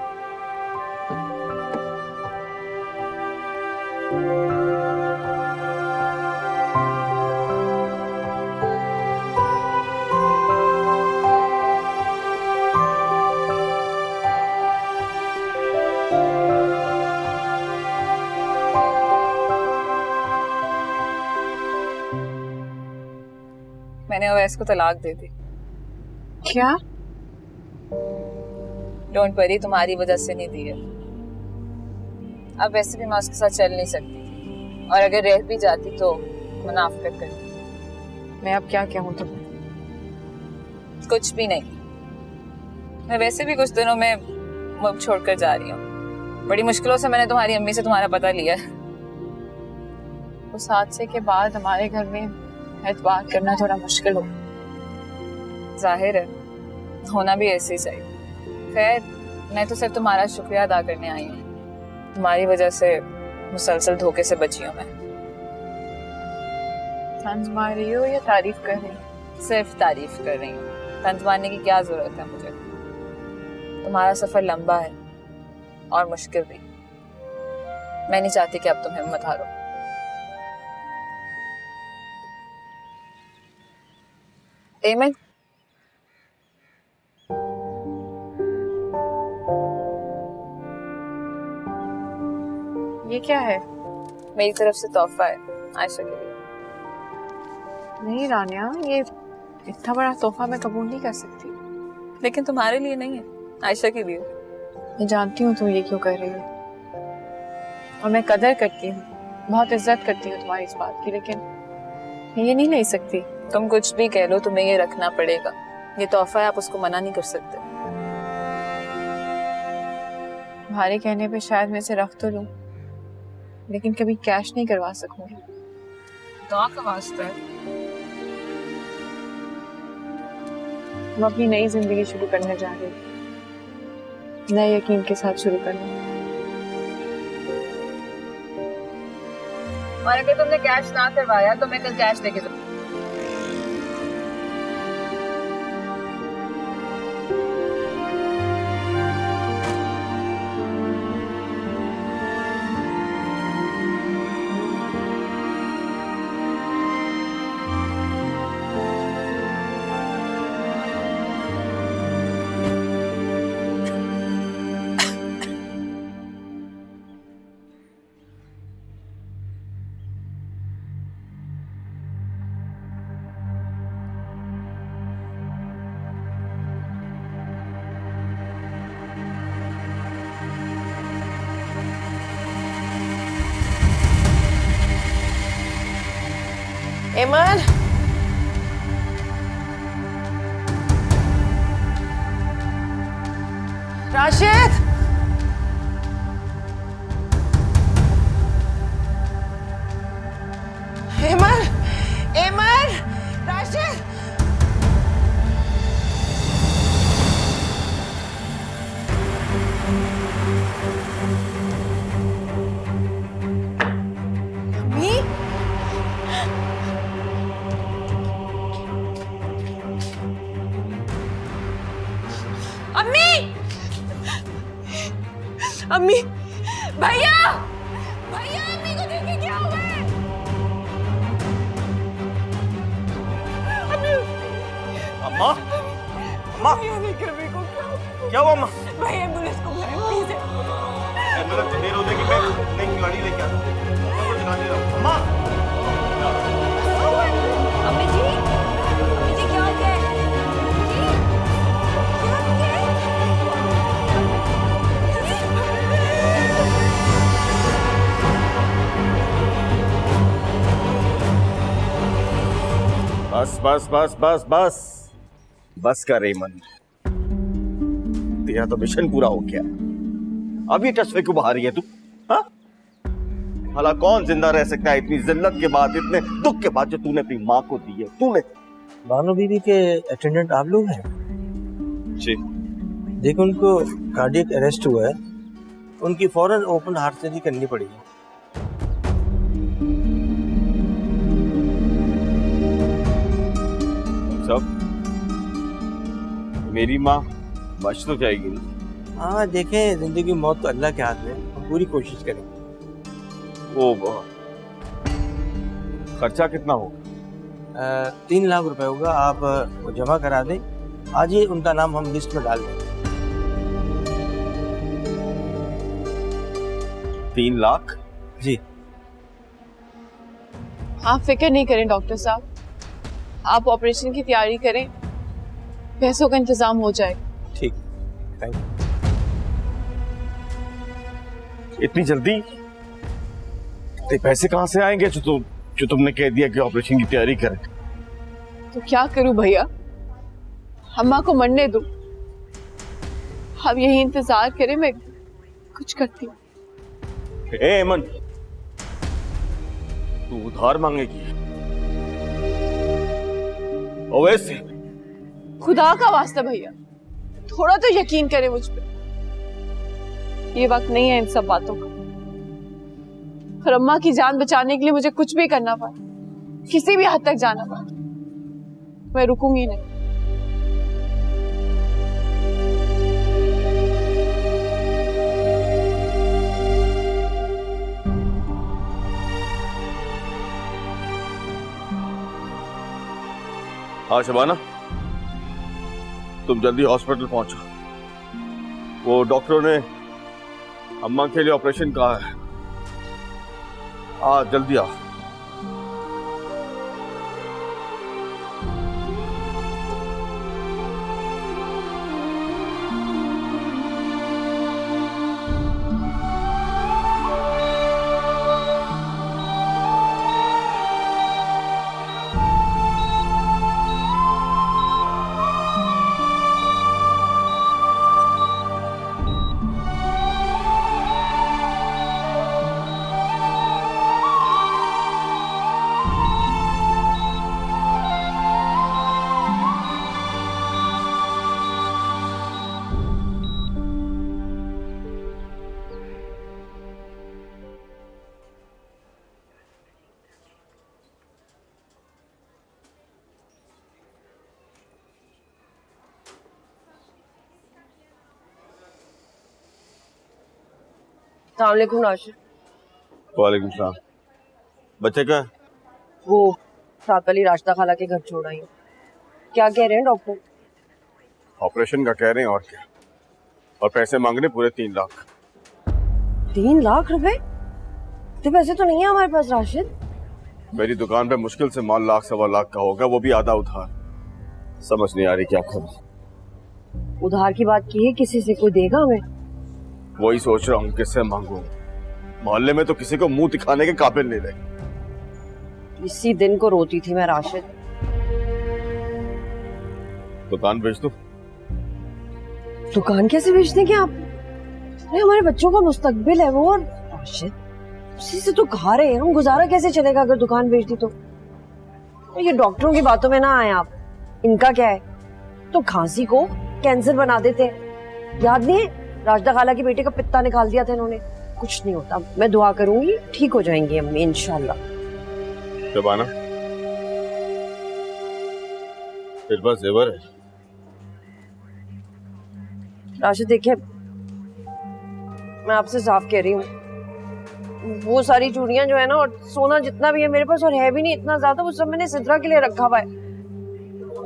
S2: मैंने अवैस को तलाक दे दी।
S1: क्या?
S2: डोंट वरी, तुम्हारी वजह से नहीं दी है। अब वैसे भी मैं उसके साथ चल नहीं सकती थी, और अगर रह भी जाती तो मुनाफिकत करती।
S1: मैं अब क्या कहूँ तुम्हें?
S2: कुछ भी नहीं। मैं वैसे भी कुछ दिनों में मुल्क छोड़कर जा रही हूँ। बड़ी मुश्किलों से मैंने तुम्हारी अम्मी से तुम्हारा पता लिया।
S1: उस हादसे के बाद हमारे घर में एतबार करना थोड़ा मुश्किल हो।
S2: जाहिर है, होना भी ऐसे ही चाहिए। खैर, मैं तो सिर्फ तुम्हारा शुक्रिया अदा करने आई हूँ। तुम्हारी वजह से मुसलसल धोखे से बची हूँ मैं।
S1: तंज मार रही हो या तारीफ कर रही हो?
S2: सिर्फ तारीफ कर रही हूँ, तंज मारने की क्या जरूरत है मुझे। तुम्हारा सफर लंबा है और मुश्किल भी। मैं नहीं चाहती कि अब तुम हिम्मत हारो। एमन,
S1: ये क्या है?
S2: मेरी तरफ से तोहफा है आयशा के लिए।
S1: नहीं रानिया, ये इतना बड़ा तोहफा मैं कबूल नहीं कर सकती।
S2: लेकिन तुम्हारे लिए नहीं है, आयशा के लिए।
S1: मैं जानती हूँ तुम ये क्यों कर रही हो, और मैं कदर करती हूँ, बहुत इज्जत करती हूँ तुम्हारी इस बात की, लेकिन मैं ये नहीं ले सकती।
S2: तुम कुछ भी कह लो, तुम्हें ये रखना पड़ेगा। ये तोहफा है, आप उसको मना नहीं कर सकते।
S1: तुम्हारे कहने पे शायद मैं इसे रख तो लूं, लेकिन कभी कैश नहीं करवा सकूंगी।
S2: दुआ का वास्ता है।
S1: तुम अपनी नई जिंदगी शुरू करने जा रही हो, नए यकीन के साथ शुरू करना।
S2: और अगर तुमने कैश ना करवाया तो मैं कल कैश लेके जाऊंगी।
S11: एमन, राशिद, एमन।
S8: अम्मी, भैया, भैया, अम्मी को देखिए क्या हुआ है।
S7: अम्मा, अम्मा, क्या हुआ अम्मा?
S8: भाई एम्बुलेंस को बुलाएं प्लीज।
S7: एम्बुलेंस तो देर हो जाएगी, मैं नई गाड़ी लेके आता हूँ। अम्मा को जगा दे रहा हूँ। अम्मा,
S8: अम्मी जी, अम्मी जी क्या हो गया है? जी, क्या हो गया है?
S7: बस बस बस बस बस बस कर रेमन, तेरा तो मिशन पूरा हो गया। अभी टच क्यों बाहर रही है तू? हाँ, भला कौन जिंदा रह सकता है इतनी जिल्लत के बाद, इतने दुख के बाद जो तूने अपनी माँ को दी है? तूने।
S6: बानो बीबी के अटेंडेंट आप लोग हैं?
S7: जी।
S6: देखो, उनको कार्डियक अरेस्ट हुआ है, उनकी फौरन ओपन हार्ट सर्जरी करनी पड़ेगी।
S7: सब मेरी माँ बच तो जाएगी नहीं?
S6: हाँ देखें, जिंदगी मौत तो अल्लाह के हाथ में, हम पूरी कोशिश करेंगे।
S7: ओ खर्चा कितना होगा?
S6: 3 लाख रुपए होगा, आप वो जमा करा दें। आज ही उनका नाम हम लिस्ट में डाल दें।
S7: 3 लाख?
S6: जी।
S1: आप फिक्र नहीं करें डॉक्टर साहब, आप ऑपरेशन की तैयारी करें, पैसों का इंतजाम हो जाएगा।
S6: ठीक, थैंक यू।
S7: इतनी जल्दी? ते पैसे कहाँ से आएंगे जो तुमने कह दिया कि ऑपरेशन की तैयारी करें?
S1: तो क्या करूं भैया, अम्मा को मरने दो, अब यही इंतजार करें, मैं कुछ करती हूँ।
S7: ए अमन, तू उधार मांगेगी? ओवैसे
S1: खुदा का वास्ता भैया, थोड़ा तो यकीन करें मुझ पे, ये वक्त नहीं है इन सब बातों का। और अम्मा की जान बचाने के लिए मुझे कुछ भी करना पड़ा, किसी भी हद तक जाना पड़ा, मैं रुकूंगी नहीं।
S7: हाँ शबाना, तुम जल्दी हॉस्पिटल पहुंचो। वो डॉक्टरों ने अम्मा के लिए ऑपरेशन कहा है। जल्दी आ।
S8: अस्सलामुअलैकुम नाशिर।
S7: वालेकुम सलाम। बच्चे का?
S8: वो साथ वाली राशिदा खाला के घर छोड़ आई। क्या कह रहे हैं डॉक्टर?
S7: ऑपरेशन का कह रहे हैं, और क्या। और पैसे मांग रहे पूरे 3 लाख।
S8: 3 लाख रुपए? तो पैसे तो नहीं है हमारे पास राशिद।
S7: मेरी दुकान पे मुश्किल से मान 1 लाख 1.25 लाख का होगा, वो भी आधा उधार। समझ नहीं आ रही क्या करूं।
S8: उधार की बात की है, किसी से कोई देगा हमें?
S7: वही सोच रहा हूँ किससे मांगू। मोहल्ले में तो किसी को मुंह दिखाने के काबिल नहीं रहे।
S8: इसी दिन को रोती थी मैं राशिद।
S7: दुकान बेच दूं?
S8: दुकान कैसे बेच देंगे आप? अरे हमारे बच्चों का मुस्तकबिल है वो। और राशिद, उसी से तो खा रहे हैं हम, गुजारा कैसे चलेगा अगर दुकान बेच दी तो? ये डॉक्टरों की बातों में ना आए आप। इनका क्या है, तो खांसी को कैंसर बना देते हैं। याद नहीं है, राशिदा खाला की बेटे का पित्ता निकाल दिया था इन्होंने। कुछ नहीं होता, मैं दुआ करूंगी ठीक हो जाएंगी अम्मी इंशाल्लाह।
S7: शबाना, तेरे पास जेवर है?
S8: राशिद देखिए, मैं आपसे साफ कह रही हूँ, वो सारी चूड़ियां जो है ना, और सोना जितना भी है मेरे पास, और है भी नहीं इतना ज्यादा, वो सब मैंने सिद्रा के लिए रखा हुआ है।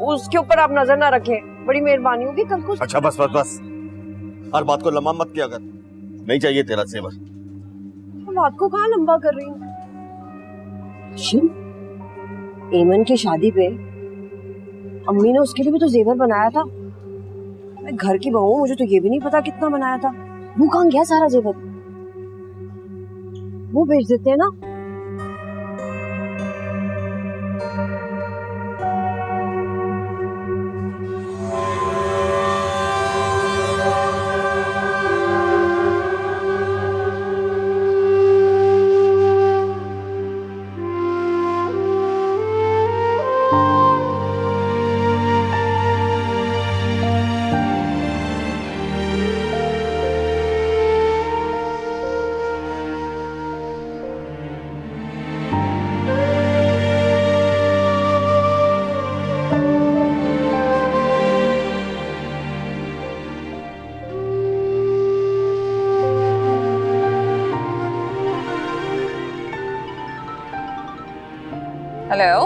S8: उसके ऊपर आप नजर ना रखें, बड़ी मेहरबानी होगी। कल को
S7: अच्छा बस बस बस, हर बात को लंबा मत किया कर। नहीं चाहिए तेरा जेवर।
S8: बात को कहाँ लंबा कर रही हूँ? एमन की शादी पे अम्मी ने उसके लिए भी तो जेवर बनाया था। मैं घर की बहू हूँ, मुझे तो ये भी नहीं पता कितना बनाया था। वो कहाँ गया सारा जेवर? वो भेज देते हैं ना।
S2: हेलो,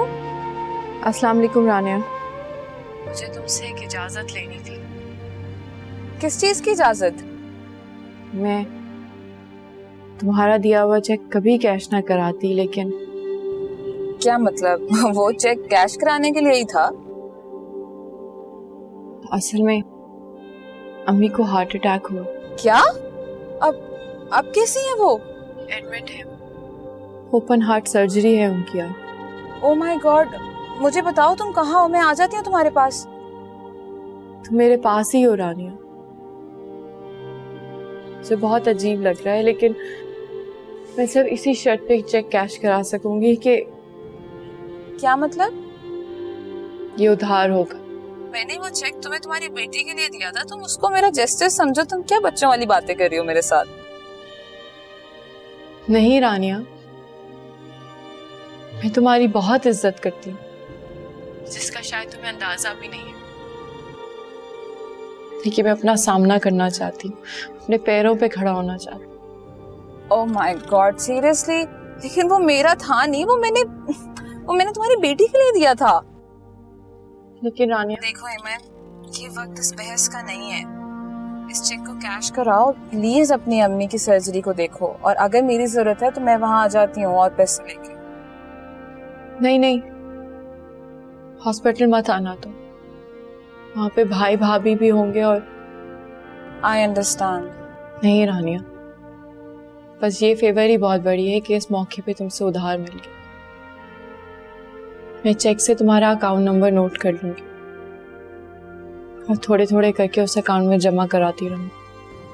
S1: अस्सलाम वालेकुम रानिया। मुझे तुमसे एक इजाजत लेनी थी।
S2: किस चीज की इजाजत?
S1: मैं तुम्हारा दिया हुआ चेक कभी कैश ना कराती, लेकिन
S2: क्या मतलब? वो चेक कैश कराने के लिए ही था?
S1: असल में अम्मी को हार्ट अटैक हुआ।
S2: क्या? अब कैसी है वो?
S1: एडमिट है, ओपन हार्ट सर्जरी है उनकी यार।
S2: ओह माय गॉड, मुझे बताओ तुम कहाँ हो, मैं आ जाती हूँ तुम्हारे पास।
S1: तुम मेरे पास ही हो रानिया। मुझे बहुत अजीब लग रहा है, लेकिन मैं सिर्फ इसी शर्त पे चेक कैश करा सकूंगी कि
S2: क्या मतलब?
S1: ये उधार होगा।
S2: मैंने वो चेक तुम्हें तुम्हारी बेटी के लिए दिया था, तुम उसको मेरा जेस्चर समझो। तुम क्या बच्चों वाली बातें कर रही हो मेरे साथ?
S1: नहीं रानिया, मैं तुम्हारी बहुत इज्जत करती हूँ, जिसका शायद तुम्हें अंदाजा भी नहीं है। लेकिन मैं अपना सामना करना चाहती हूँ, अपने पैरों पे खड़ा होना चाहती हूँ।
S2: ओह माय गॉड, सीरियसली? लेकिन वो मेरा था नहीं, वो मैंने तुम्हारी बेटी के लिए दिया था।
S1: लेकिन रानिया
S2: देखो ईमान, ये वक्त इस बहस का नहीं है। इस चेक को कैश कराओ प्लीज, अपनी अम्मी की सर्जरी को देखो, और अगर मेरी जरूरत है तो मैं वहां आ जाती हूँ और पैसे लेके।
S1: नहीं नहीं, हॉस्पिटल मत आना, तो वहां पे भाई भाभी भी होंगे। और
S2: आई अंडरस्टैंड।
S1: नहीं रानिया, बस ये फेवर ही बहुत बड़ी है कि इस मौके पे तुमसे उधार मिल गया। मैं चेक से तुम्हारा अकाउंट नंबर नोट कर लूंगी और थोड़े थोड़े करके उस अकाउंट में जमा कराती रहूंगी।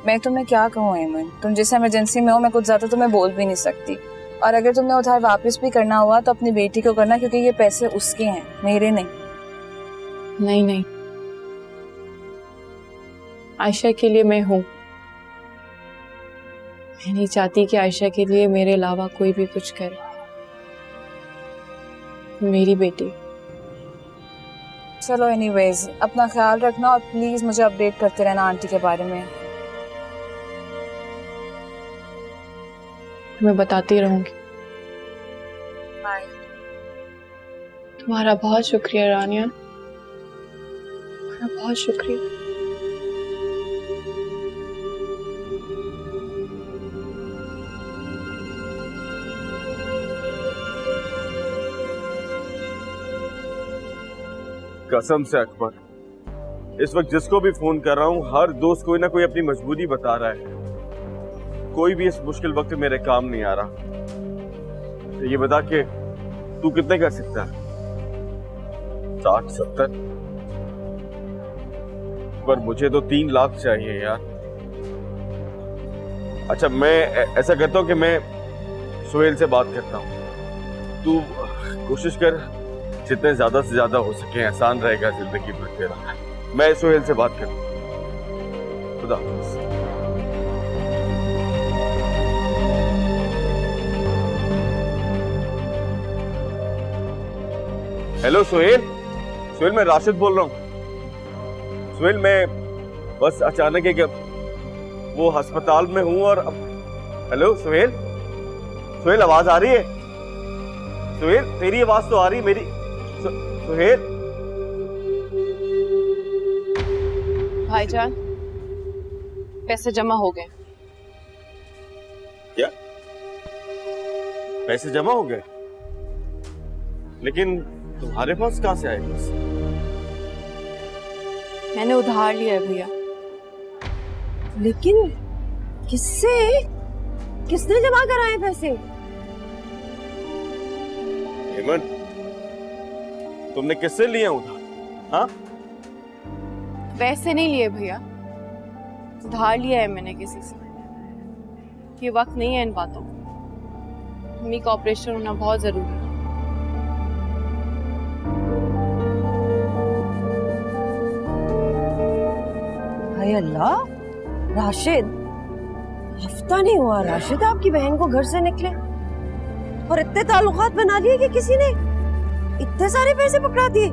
S2: मैं तुम्हें क्या कहूँ ईमान, तुम जिस इमरजेंसी में हो, मैं कुछ ज्यादा तुम्हें बोल भी नहीं सकती। और अगर तुमने उधार वापस भी करना हुआ तो अपनी बेटी को करना, क्योंकि ये पैसे उसके हैं, मेरे नहीं।
S1: नहीं नहीं, आयशा के लिए मैं हूं। मैं नहीं चाहती कि आयशा के लिए मेरे अलावा कोई भी कुछ करे। मेरी बेटी।
S2: चलो एनीवेज, अपना ख्याल रखना और प्लीज मुझे अपडेट करते रहना आंटी के बारे में।
S1: मैं बताती रहूंगी।
S2: बाय।
S1: तुम्हारा बहुत शुक्रिया रानिया, तुम्हारा बहुत शुक्रिया।
S12: कसम से अकबर, इस वक्त जिसको भी फोन कर रहा हूँ, हर दोस्त कोई ना कोई अपनी मजबूरी बता रहा है। कोई भी इस मुश्किल वक्त में मेरे काम नहीं आ रहा। तो ये बता के तू कितने कर सकता है? 60-70? पर मुझे तो 3 लाख चाहिए यार। अच्छा, मैं ऐसा करता हूँ कि मैं सुहेल से बात करता हूँ। तू कोशिश कर जितने ज्यादा से ज्यादा हो सके, आसान रहेगा जिंदगी भर तेरा। मैं सुहेल से बात करूँ। खुदा हाफिज़। हेलो सुहेल। सुहेल, मैं राशिद बोल रहा हूँ। सुहेल, मैं बस अचानक एक वो अस्पताल में हूँ और हेलो सुहेल, सुहेल आवाज आ रही है? सुहेल तेरी आवाज तो आ रही, मेरी सुहेल।
S1: भाईजान, पैसे जमा हो गए।
S12: क्या पैसे जमा हो गए? लेकिन तुम्हारे पास कहां से आए पैसे?
S1: मैंने उधार लिया है भैया।
S8: लेकिन किससे? किसने जमा कराए पैसे?
S12: हेमंत, तुमने किससे लिए उधार? हाँ,
S1: वैसे नहीं लिए भैया, उधार लिया है मैंने किसी से। ये वक्त नहीं है इन बातों का। मम्मी का ऑपरेशन होना बहुत जरूरी है।
S8: हाय अल्लाह, राशिद, हफ्ता नहीं हुआ राशिद आपकी बहन को घर से निकले और इतने ताल्लुकात बना लिए कि किसी ने इतने सारे पैसे पकड़ा दिए।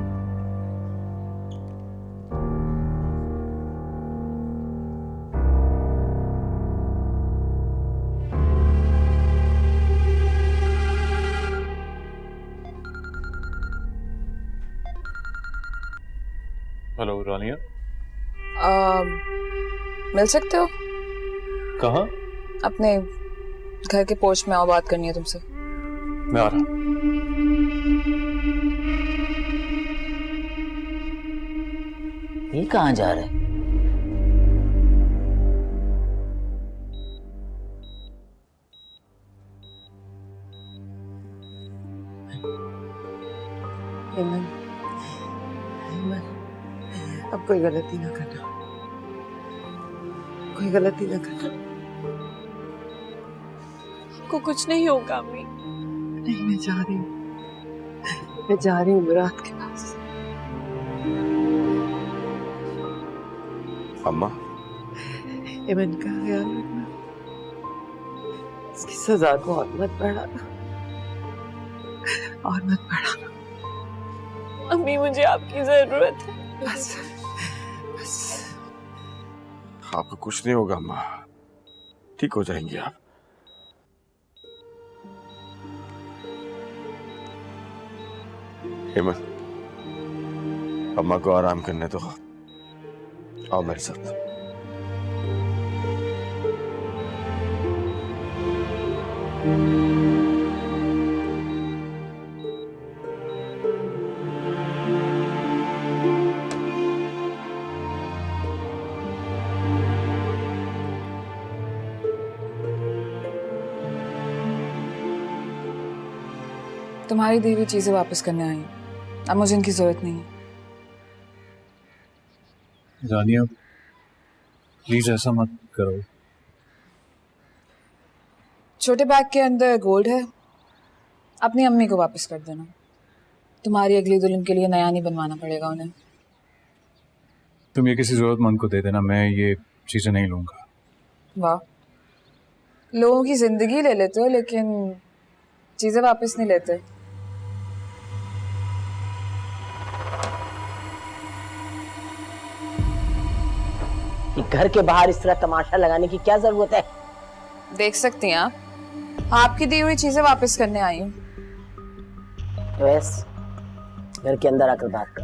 S4: हेलो रानिया,
S2: मिल सकते हो?
S4: कहाँ?
S2: अपने घर के पोर्च में आओ, बात करनी है तुमसे।
S4: मैं आ रहा।
S5: ये कहाँ जा रहे हैं?
S3: अब कोई गलती ना करना, कोई गलती ना करना।
S1: को कुछ नहीं होगा अम्मी।
S3: नहीं, मैं जा रही हूँ, मैं जा रही हूँ मुराद के पास।
S12: अम्मा,
S3: एमन का ख्याल रखना, इसकी सजा को और मत बढ़ाना, और मत बढ़ाना।
S1: अम्मी, मुझे आपकी जरूरत है।
S3: बस बस।
S12: आपको कुछ नहीं होगा अम्मा, ठीक हो जाएंगे आप। हेमंत, अम्मा को आराम करने दो, आओ मेरे साथ।
S2: तुम्हारी दी हुई चीजें वापस करने आई हूँ, अब मुझे इनकी जरूरत नहीं है।
S4: रानिया, प्लीज ऐसा मत करो।
S2: छोटे बैग के अंदर गोल्ड है, अपनी अम्मी को वापस कर देना। तुम्हारी अगली दुल्हन के लिए नया नहीं बनवाना पड़ेगा उन्हें।
S4: तुम ये किसी जरूरतमंद को दे देना, मैं ये चीजें नहीं लूंगा।
S2: वाह, लोगों की जिंदगी ले लेते हो लेकिन चीजें वापस नहीं लेते।
S5: घर के बाहर इस तरह तमाशा लगाने की क्या जरूरत है?
S2: देख सकती हैं आप, आपकी दी हुई चीजें वापस करने आई हूँ।
S5: वैस, घर के अंदर आकर बात कर।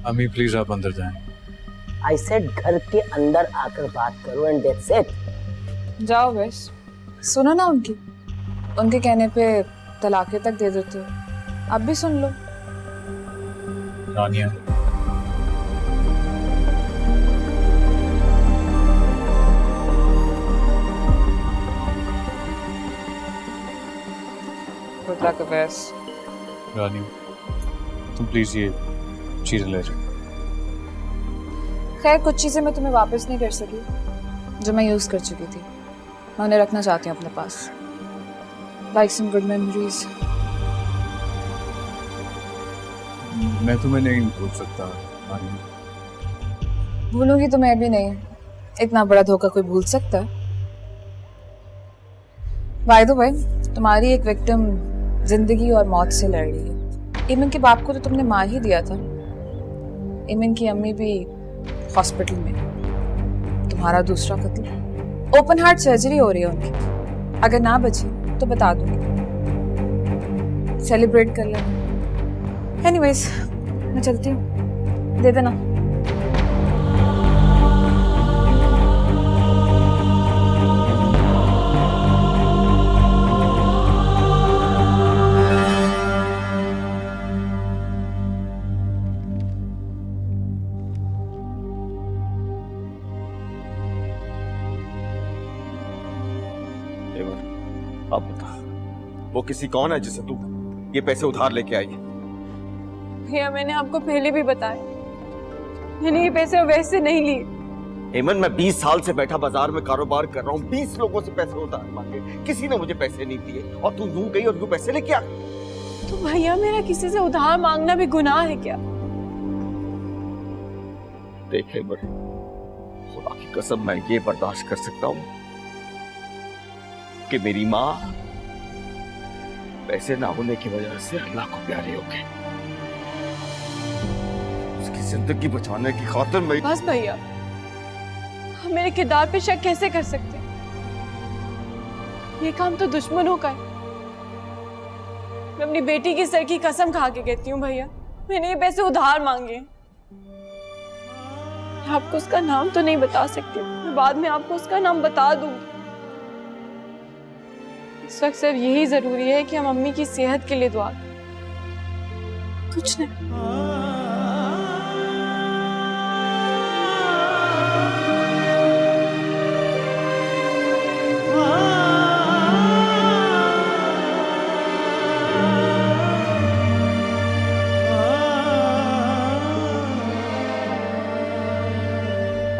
S4: अम्मी प्लीज आप अंदर जाएं।
S5: आई सेड घर के अंदर आकर बात करो एंड दैट्स इट।
S2: जाओ वैस, सुनो ना उनके कहने पे तलाकें तक दे देते हो, अब भी सुन लो।
S4: रानिया, रानी, तुम प्लीज ये चीजें ले जाओ।
S2: खैर, कुछ चीजें मैं तुम्हें वापस नहीं कर सकी जो मैं यूज कर चुकी थी, मैं उन्हें रखना चाहती हूँ अपने पास, लाइक सम गुड मेमोरीज।
S4: मैं तुम्हें नहीं भूल सकता रानी।
S2: भूलूंगी तो मैं भी नहीं, इतना बड़ा धोखा कोई भूल सकता है? बाय द वे, तुम्हारी एक विक्टिम जिंदगी और मौत से लड़ रही है। इमन के बाप को तो तुमने मार ही दिया था। इमन की अम्मी भी हॉस्पिटल में, तुम्हारी तुम्हारा दूसरा कत्ल। ओपन हार्ट सर्जरी हो रही है उनकी, अगर ना बची तो बता दूंगी, सेलिब्रेट कर लेना। एनीवेज मैं चलती हूँ, दे देना।
S12: अब बता, वो किसी कौन है जिसे तू ये पैसे उधार लेके आई है?
S1: भैया मैंने आपको पहले भी बताया, मैंने ये पैसे वैसे नहीं लिए।
S12: हेमंत, मैं 20 साल से बैठा बाजार में कारोबार कर रहा हूँ, 20 लोगों से पैसे उधार मांगे, किसी ने मुझे पैसे नहीं दिए, और तू यूं गई और यूं पैसे लेके आ।
S1: तो भैया मेरा किसी से उधार मांगना भी गुनाह है क्या?
S12: देख हेमंत, खुदा की कसम मैं ये बर्दाश्त कर सकता हूँ कि मेरी माँ पैसे ना होने की वजह से अल्लाह को प्यारी हो गई। उसकी जिंदगी बचाने की खातिर मैं।
S1: बस भैया, हम मेरे किरदार पे शक कैसे कर सकते? ये काम तो दुश्मनों का है। मैं अपनी बेटी की सर की कसम खा के कहती हूँ भैया, मैंने ये पैसे उधार मांगे। मैं आपको उसका नाम तो नहीं बता सकती, मैं बाद में आपको उसका नाम बता दूंगी। इस वक्त सिर्फ यही जरूरी है कि हम अम्मी की सेहत के लिए दुआ करें, कुछ नहीं।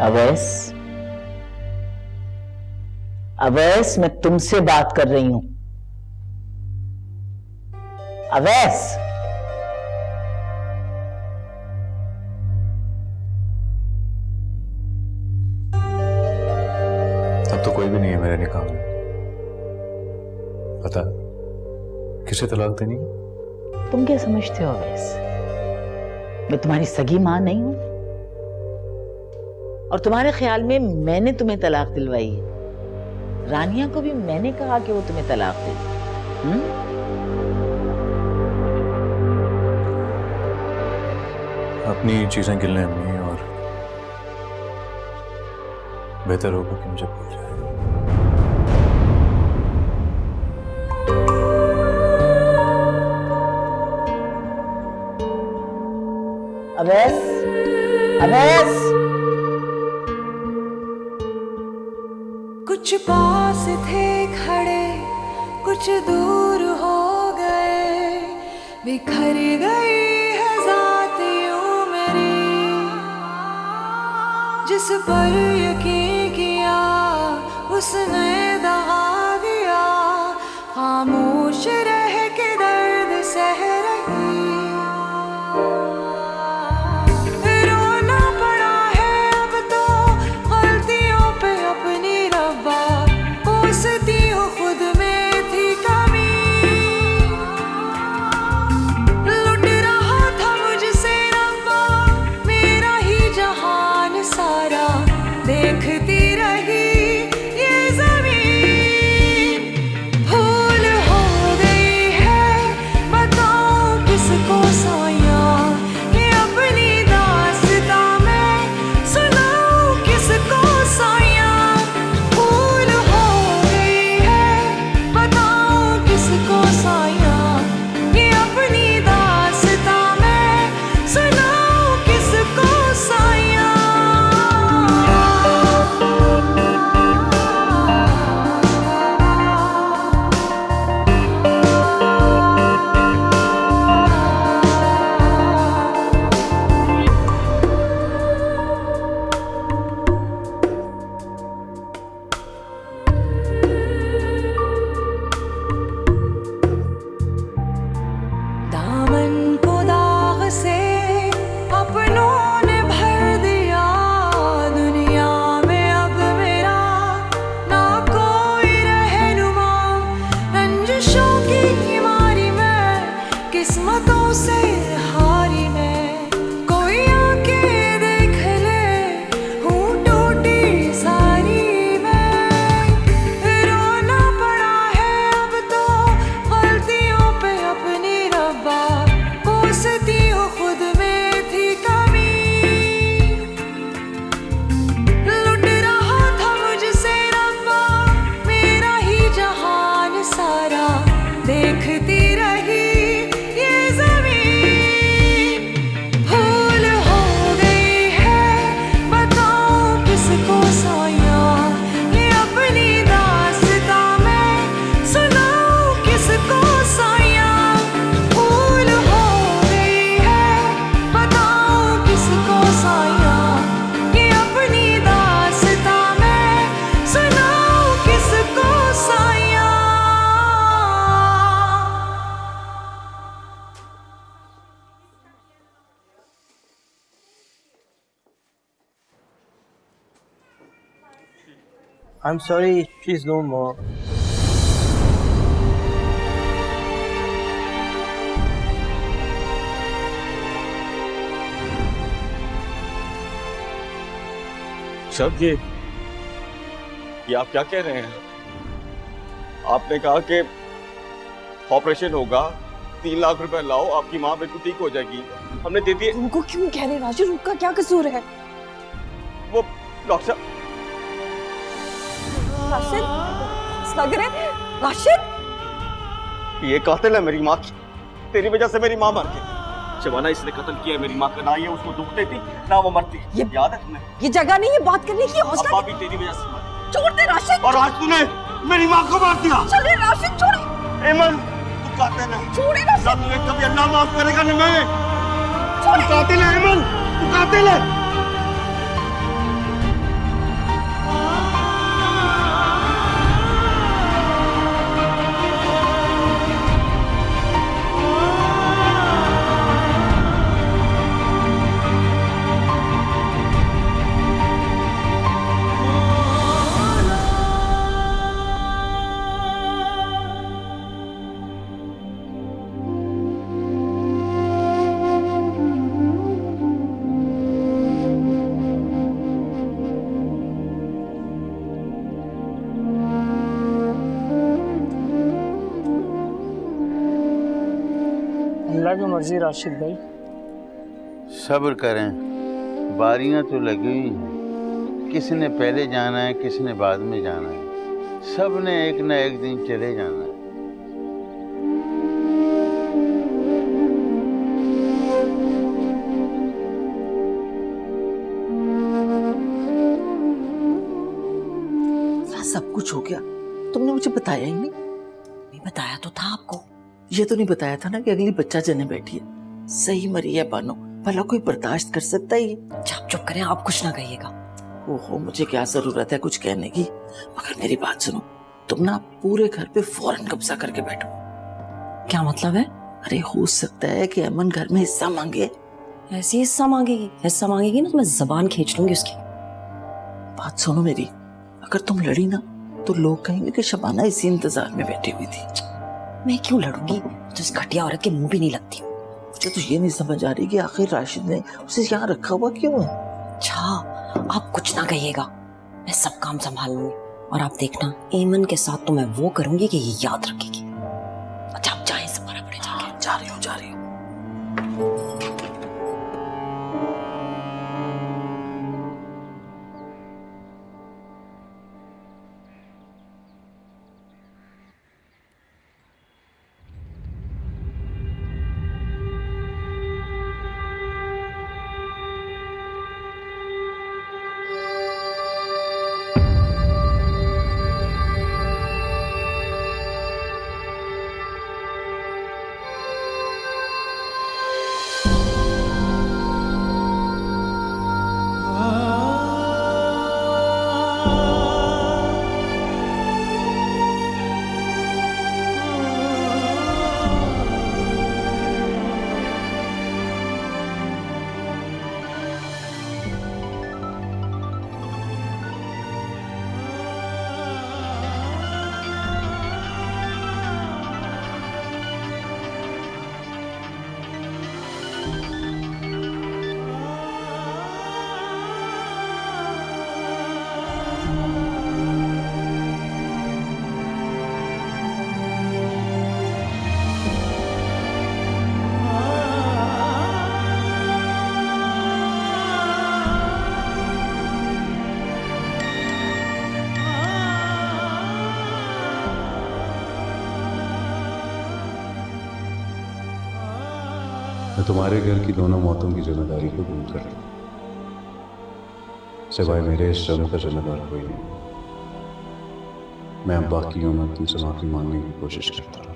S5: अवैस, अवैस, मैं तुमसे बात कर रही हूं। अवैस,
S4: अब तो कोई भी नहीं है मेरे निकाह में। पता किसे तलाक देनी है?
S5: तुम क्या समझते हो अवैस, मैं तुम्हारी सगी मां नहीं हूं? और तुम्हारे ख्याल में मैंने तुम्हें तलाक दिलवाई है? रानिया को भी मैंने कहा कि वो तुम्हें तलाक दे।
S4: अपनी चीजें गिनने अम्मी, और बेहतर होगा कि मुझे भूल जाए।
S5: अवैस, अवैस,
S10: कुछ पास थे खड़े, कुछ दूर हो गए, बिखर गई है ज़ात यूं मेरी, जिस पर यकीन किया उसने दगा दिया, खामोश रह के दर्द सह रही। रोना पड़ा है अब तो गलतियों पे अपनी रब्बा, कोसती हूँ खुद में थी कमी, लुट रहा था मुझसे रब्बा मेरा ही जहान सारा, देखती रही ये ज़मीन, भूल हो गई
S6: I'm sorry, she's no more.
S12: सब ये आप क्या कह रहे हैं? आपने कहा कि ऑपरेशन होगा, 3 लाख रुपए लाओ, आपकी माँ बिल्कुल ठीक हो जाएगी। हमने दे दिए।
S8: उनको क्यों कह रहे राशिद? उनका क्या कसूर है?
S12: वो डॉक्टर
S8: राशिद, सागर है राशिद।
S12: ये कातिल है मेरी माँ की। तेरी वजह से मेरी माँ मर गई। शबाना, इसने कत्ल किया मेरी माँ का। ना ये उसको दुख देती, ना वो मरती। ये याद है तुम्हें?
S8: ये जगह नहीं है बात करने की। हौसला
S12: भी तेरी वजह से मरी।
S8: छोड़ दे राशिद।
S12: और आज तूने मेरी माँ को मार दिया।
S8: चले राशिद, छोड़े।
S12: एमन, तू कातिल है।
S8: छोड़े राशिद।
S12: ना तुझे कभी अल्लाह माफ करेगा ना मैं। तू कातिल है एमन, तू कातिल है।
S6: अल्लाह की मर्जी राशिद भाई।
S13: सब्र करें, बारियां तो लगी हुई हैं। किसने पहले जाना है, किसने बाद में जाना है। सब ने एक न एक दिन चले जाना है।
S5: सब कुछ हो गया, तुमने मुझे बताया ही नहीं। नहीं बताया तो था आपको। ये तो नहीं बताया था ना कि अगली बच्चा जने बैठी है। सही मरी है बानो, भला कोई बर्दाश्त कर सकता ही? आप चुप करें, आप कुछ ना कहिएगा। ओहो, मुझे क्या जरूरत है कुछ कहने की। मगर मेरी बात सुनो, तुम ना पूरे घर पे फौरन कब्जा करके बैठो। क्या मतलब है? अरे हो सकता है कि अमन घर में हिस्सा मांगे।
S8: ऐसी हिस्सा मांगेगी? हिस्सा मांगेगी ना तो मैं जबान खींच लूंगी उसकी।
S5: बात सुनो मेरी, अगर तुम लड़ी ना तो लोग कहेंगे कि शबाना इसी इंतजार में बैठी हुई थी।
S8: मैं क्यों लड़ूंगी? तो इस घटिया औरत के मुंह भी नहीं लगती।
S5: मुझे तो ये नहीं समझ आ रही कि आखिर राशिद ने उसे यहाँ रखा हुआ क्यों है।
S8: अच्छा, आप कुछ ना कहिएगा, मैं सब काम संभाल लूंगी। और आप देखना, एमन के साथ तो मैं वो करूंगी कि ये याद रखेगी। अच्छा आप जाएं, सब बड़ा बड़े जाके।
S5: जा रही हूँ, जा रही हूँ।
S4: मैं तुम्हारे घर की दोनों मौतों की जिम्मेदारी को दूर कर लूँ। सिवाय मेरे इस जन्म का जिम्मेदार कोई नहीं। मैं अब बाकी उम्र तुमसे माफी मांगने की कोशिश करता हूँ।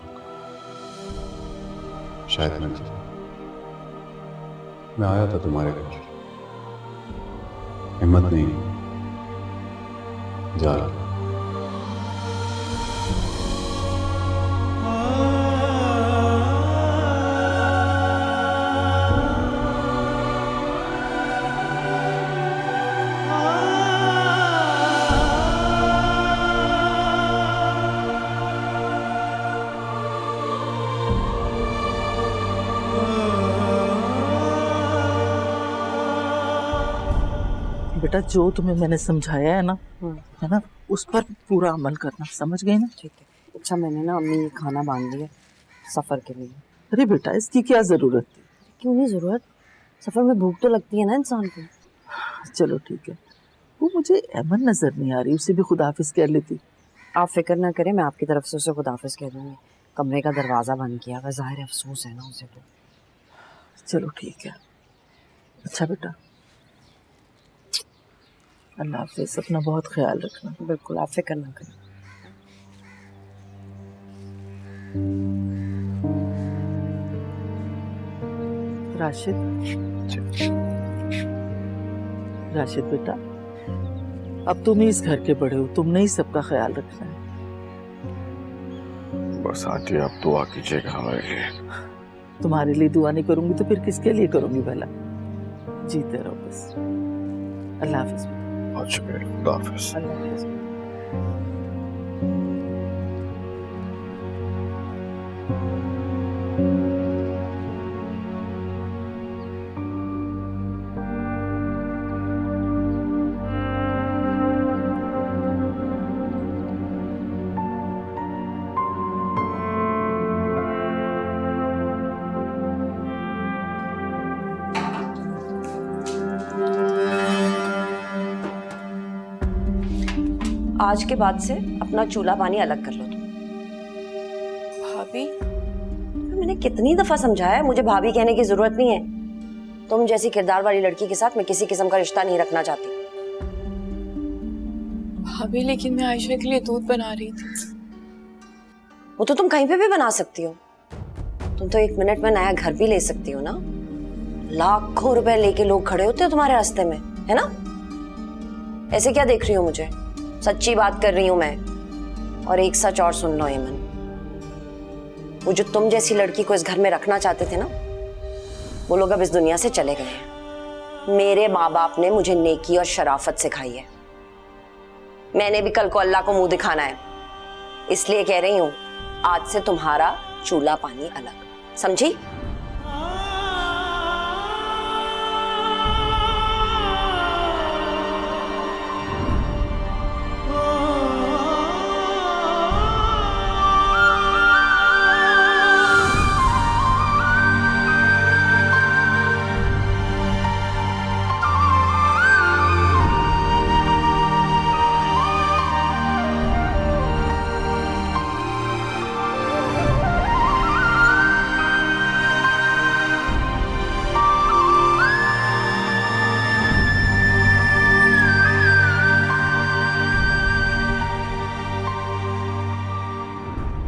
S4: शायद मैं आया था तुम्हारे घर, हिम्मत नहीं, जा रहा।
S14: बेटा जो तुम्हें मैंने समझाया है ना, है ना, उस पर पूरा अमल करना, समझ गई ना?
S8: ठीक है। अच्छा मैंने ना अम्मी खाना बांध दिया सफर के लिए।
S14: अरे बेटा इसकी क्या जरूरत थी?
S8: क्यों नहीं जरूरत, सफर में भूख तो लगती है ना इंसान को।
S14: चलो ठीक है, वो मुझे एमन नजर नहीं आ रही, उसे भी खुदाफिज कह लेती।
S8: आप फिक्र ना करें, मैं आपकी तरफ से उसे खुदाफिज कह दूंगी। कमरे का दरवाजा बंद किया, वह जाहिर अफसोस है ना उसे तो।
S14: चलो ठीक है। अच्छा बेटा, अल्लाह हाफिज, अपना बहुत ख्याल रखना।
S8: बिल्कुल, आप फिक्र ना करें।
S14: राशिद, राशिद बेटा, अब तुम ही इस घर के बड़े हो, तुमने ही सबका ख्याल रखना है।
S12: बस आंटी आप दुआ कीजिएगा हमारे लिए।
S14: तुम्हारे लिए दुआ नहीं करूंगी तो फिर किसके लिए करूंगी भला? जीते रहो बस। अल्लाह हाफिज।
S12: बहुत शुक्रिया, अल्लाह हाफिज।
S14: अल्लाह हाफिज।
S8: आज के बाद से अपना चूल्हा पानी अलग कर लो तुम।
S1: भाभी,
S8: मैंने कितनी दफा समझाया है, मुझे भाभी कहने की जरूरत नहीं है। तुम जैसी किरदार वाली लड़की के साथ मैं किसी किस्म का रिश्ता नहीं रखना चाहती।
S1: भाभी लेकिन मैं आयशा के लिए दूध बना रही थी।
S8: वो तो तुम कहीं पे भी बना सकती हो। तुम तो 1 मिनट में नया घर भी ले सकती हो ना। लाखों रुपए लेके लोग खड़े होते हो तुम्हारे रास्ते में, है ना? ऐसे क्या देख रही हो मुझे? सच्ची बात कर रही हूं मैं। और एक सच और सुन लो एमन, वो जो तुम जैसी लड़की को इस घर में रखना चाहते थे ना, वो लोग अब इस दुनिया से चले गए हैं। मेरे माँ बाप ने मुझे नेकी और शराफत सिखाई है। मैंने भी कल को अल्लाह को मुंह दिखाना है, इसलिए कह रही हूं आज से तुम्हारा चूल्हा पानी अलग, समझी?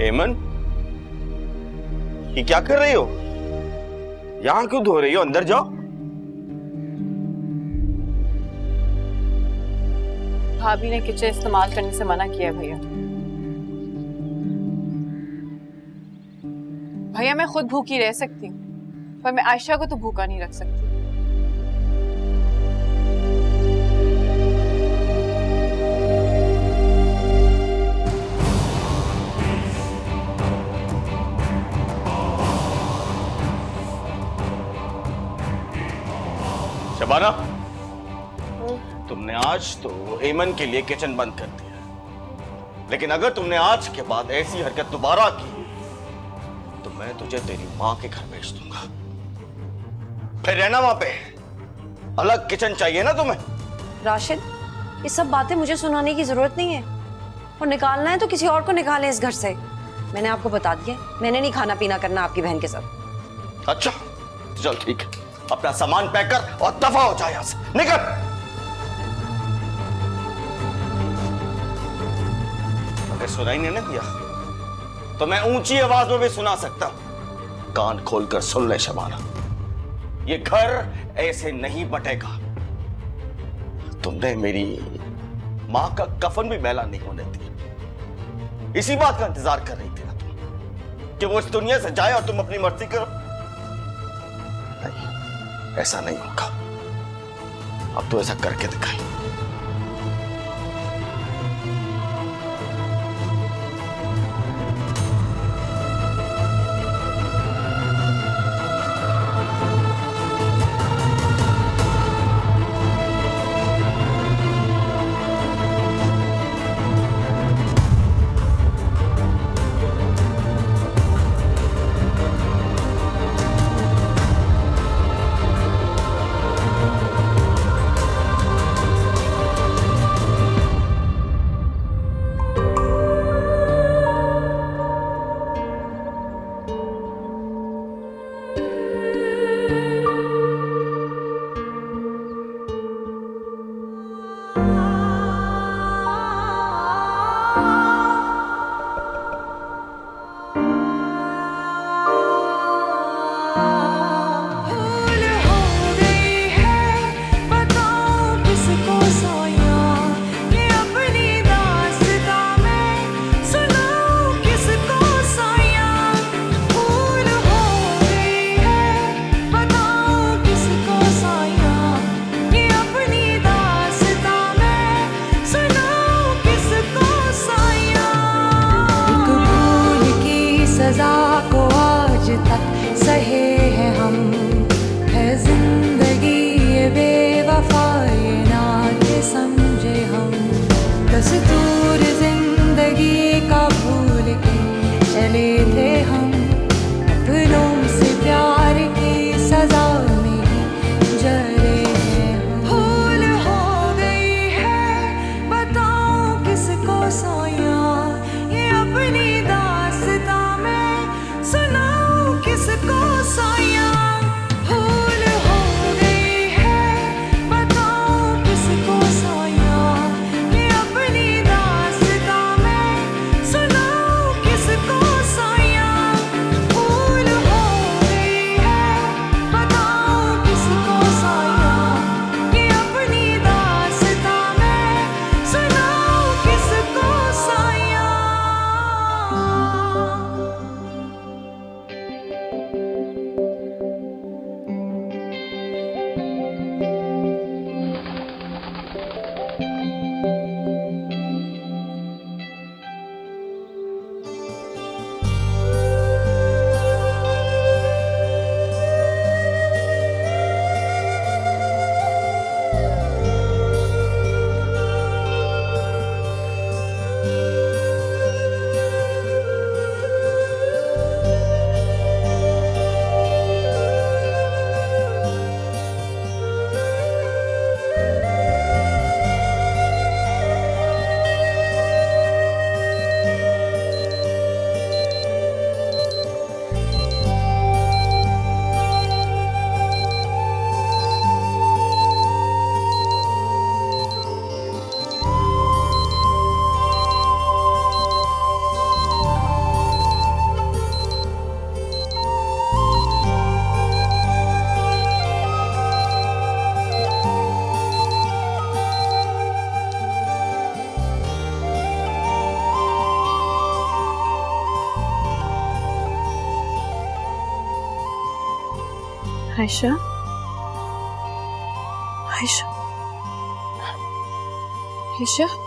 S7: एमन, ये क्या कर रही हो? यहां क्यों धो रही हो? अंदर जाओ।
S1: भाभी ने किचन इस्तेमाल करने से मना किया है भैया। भैया मैं खुद भूखी रह सकती हूँ, पर मैं आयशा को तो भूखा नहीं रख सकती।
S7: शबाना, तुमने आज तो एमन के लिए किचन बंद कर दिया, लेकिन अगर तुमने आज के बाद ऐसी हरकत दोबारा की तो मैं तुझे तेरी मां के घर भेज दूंगा। फिर रहना वहां पे, अलग किचन चाहिए ना तुम्हें?
S8: राशिद, ये सब बातें मुझे सुनाने की जरूरत नहीं है। और निकालना है तो किसी और को निकालें इस घर से। मैंने आपको बता दिया, मैंने नहीं खाना पीना करना आपकी बहन के साथ।
S7: अच्छा चल ठीक है, अपना सामान पैक कर और दफा हो जाए यहां से, निकल। अगर सुनाई नहीं दिया तो मैं ऊंची आवाज में भी सुना सकता हूं। कान खोलकर सुन ले शबाना, ये घर ऐसे नहीं बटेगा। तुमने मेरी मां का कफन भी मैला नहीं होने दिया। इसी बात का इंतजार कर रही थी ना तुम, कि वो इस दुनिया से जाए और तुम अपनी मर्जी करो? नहीं, ऐसा नहीं होगा। अब तो ऐसा करके दिखाई।
S10: सजा को आज तक सहे हैं हम। है जिंदगी ये बेवफा ये नात समझे हम। दस्तूर जिंदगी का भूल के चले थे हम। अपनों से प्यार की सजा में ही जले हैं हम। भूल हो गई है बताऊं किसको सोया। ये अपनी दास्तां में सुनाऊं किसको सोया। भूल हो गई है बताऊं किसको सोया। ये अपनी दास्तां में सुनाऊं किसको सोया। भूल हो गई है बताऊं किसको सोया। ये अपनी दास्तां में सुनाऊं किसको सोया।
S1: आयशा, आयशा, आयशा।